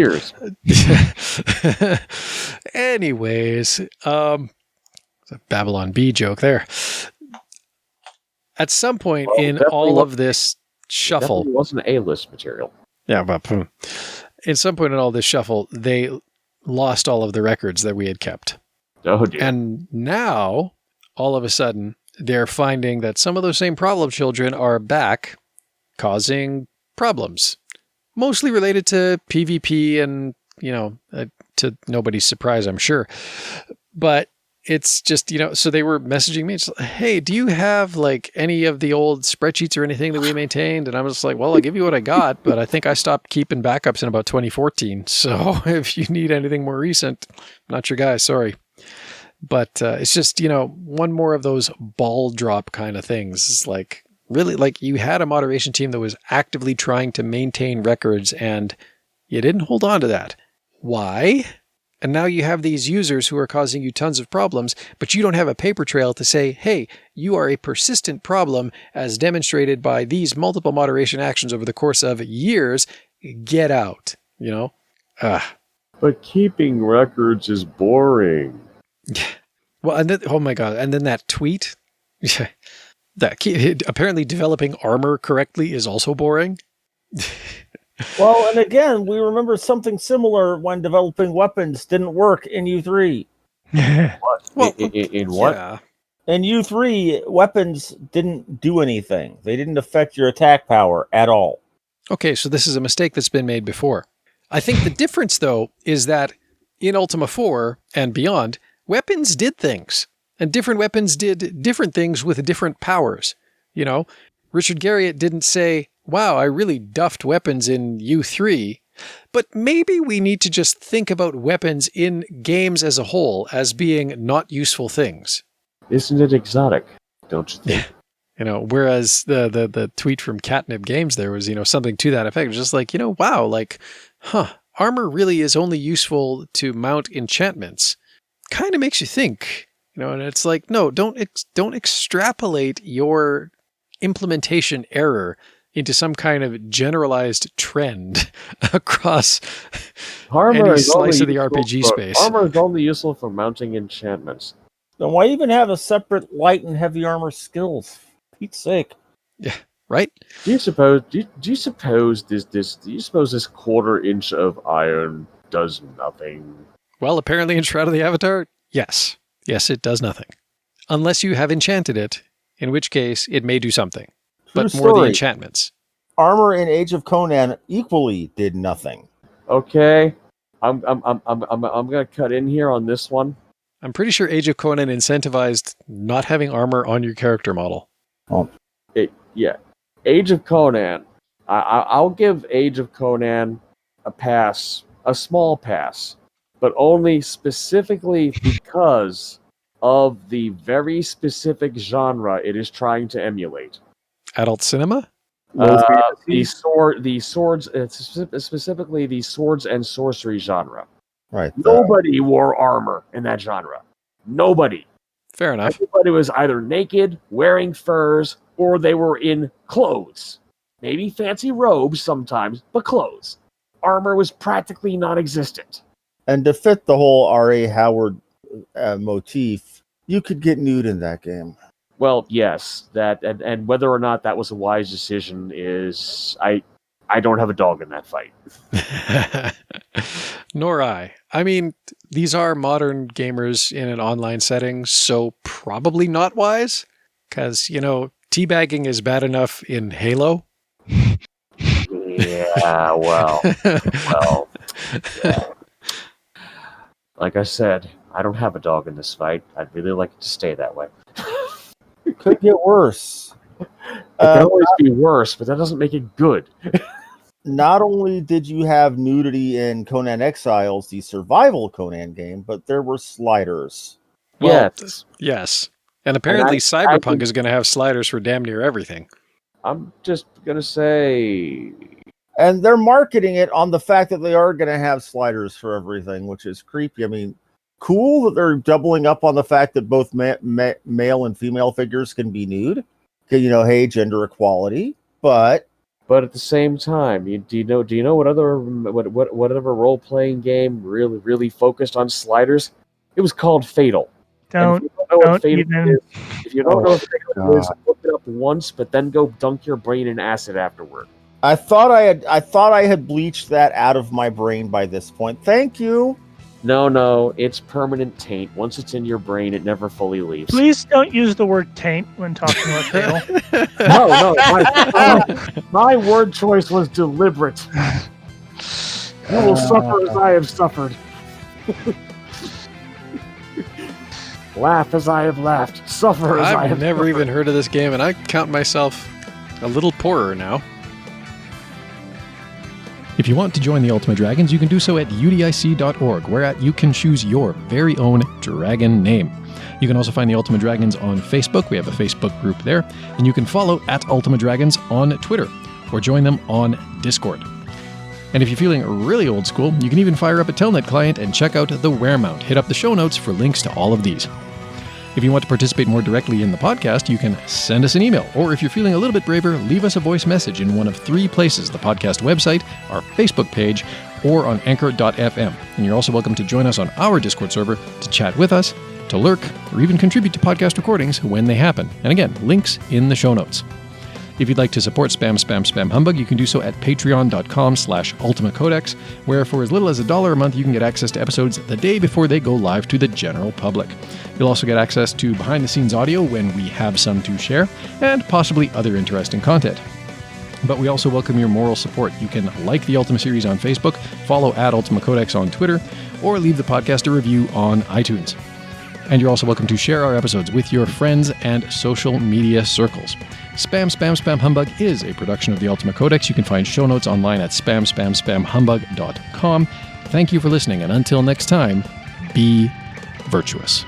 Anyways, a Babylon Bee joke there. At some point in all of this shuffle, it wasn't A-list material. Yeah, but at some point in all this shuffle, they lost all of the records that we had kept. Oh dear. And now, all of a sudden, they're finding that some of those same problem children are back, causing problems. Mostly related to PvP and, to nobody's surprise, I'm sure. But it's just, so they were messaging me. It's like, hey, do you have like any of the old spreadsheets or anything that we maintained? And I was like, well, I'll give you what I got, but I think I stopped keeping backups in about 2014. So if you need anything more recent, I'm not your guy, sorry. But it's just, one more of those ball drop kind of things. It's like, really, like you had a moderation team that was actively trying to maintain records and you didn't hold on to that. Why? And now you have these users who are causing you tons of problems, but you don't have a paper trail to say, hey, you are a persistent problem as demonstrated by these multiple moderation actions over the course of years. Get out, But keeping records is boring. Well, and then, oh my God. And then that tweet, apparently developing armor correctly is also boring. Well, and again, we remember something similar when developing weapons didn't work in U3. What? Well, in what? Yeah. In U3, weapons didn't do anything. They didn't affect your attack power at all. Okay, so this is a mistake that's been made before. I think the difference, though, is that in Ultima 4 and beyond, weapons did things. And different weapons did different things with different powers. Richard Garriott didn't say, wow, I really duffed weapons in U3, but maybe we need to just think about weapons in games as a whole as being not useful things. Isn't it exotic? Don't you think? Whereas the tweet from Catnip Games there was, something to that effect. It was just like, wow, like, armor really is only useful to mount enchantments. Kind of makes you think, and it's like, no, don't extrapolate your implementation error into some kind of generalized trend across any slice of the RPG space. Armor is only useful for mounting enchantments. Then why even have a separate light and heavy armor skills? For Pete's sake. Yeah, right? Do you suppose this quarter inch of iron does nothing? Well, apparently in Shroud of the Avatar, yes. Yes, it does nothing. Unless you have enchanted it, in which case it may do something. But more the enchantments. Armor in Age of Conan equally did nothing. Okay, I'm gonna cut in here on this one. I'm pretty sure Age of Conan incentivized not having armor on your character model. Oh. Age of Conan. I'll give Age of Conan a pass, a small pass, but only specifically because of the very specific genre it is trying to emulate. Adult cinema? The swords, specifically the swords and sorcery genre. Right. Nobody wore armor in that genre. Nobody. Fair enough. Everybody was either naked, wearing furs, or they were in clothes. Maybe fancy robes sometimes, but clothes. Armor was practically non-existent. And to fit the whole R.A. Howard motif, you could get nude in that game. Well, yes, that and whether or not that was a wise decision is I don't have a dog in that fight. Nor I. I mean, these are modern gamers in an online setting, so probably not wise. Because, teabagging is bad enough in Halo. Yeah, well. Yeah. Like I said, I don't have a dog in this fight. I'd really like it to stay that way. It could get worse. It can always be worse, but that doesn't make it good. Not only did you have nudity in Conan Exiles, the survival Conan game, but there were sliders. Well, yes. And apparently Cyberpunk is going to have sliders for damn near everything. I'm just going to say... And they're marketing it on the fact that they are going to have sliders for everything, which is creepy. I mean, cool that they're doubling up on the fact that both male and female figures can be nude. Okay, hey, gender equality. But But at the same time, do you know what other role playing game really focused on sliders? It was called F.A.T.A.L. Don't even. Is, if you don't know what F.A.T.A.L is, look it up once, but then go dunk your brain in acid afterward. I thought I had bleached that out of my brain by this point. Thank you. No, it's permanent taint. Once it's in your brain, it never fully leaves. Please don't use the word taint when talking about F.A.T.A.L. No, my word choice was deliberate. You will suffer as I have suffered. Laugh as I have laughed. Suffer as I have I've never suffered. even heard of this game, and I count myself a little poorer now. If you want to join the Ultima Dragons, you can do so at udic.org, where you can choose your very own dragon name. You can also find the Ultima Dragons on Facebook. We have a Facebook group there. And you can follow @Ultima Dragons on Twitter, or join them on Discord. And if you're feeling really old school, you can even fire up a Telnet client and check out the Weremount. Hit up the show notes for links to all of these. If you want to participate more directly in the podcast, you can send us an email, or if you're feeling a little bit braver, leave us a voice message in one of 3 places: the podcast website, our Facebook page, or on anchor.fm. And you're also welcome to join us on our Discord server to chat with us, to lurk, or even contribute to podcast recordings when they happen. And again, links in the show notes. If you'd like to support Spam Humbug, you can do so at patreon.com/ultimacodex, where for as little as $1 a month, you can get access to episodes the day before they go live to the general public. You'll also get access to behind-the-scenes audio when we have some to share, and possibly other interesting content. But we also welcome your moral support. You can like the Ultima series on Facebook, follow @UltimaCodex on Twitter, or leave the podcast a review on iTunes. And you're also welcome to share our episodes with your friends and social media circles. Spam Humbug is a production of the Ultima Codex. You can find show notes online at spamhumbug.com. Thank you for listening, and until next time, be virtuous.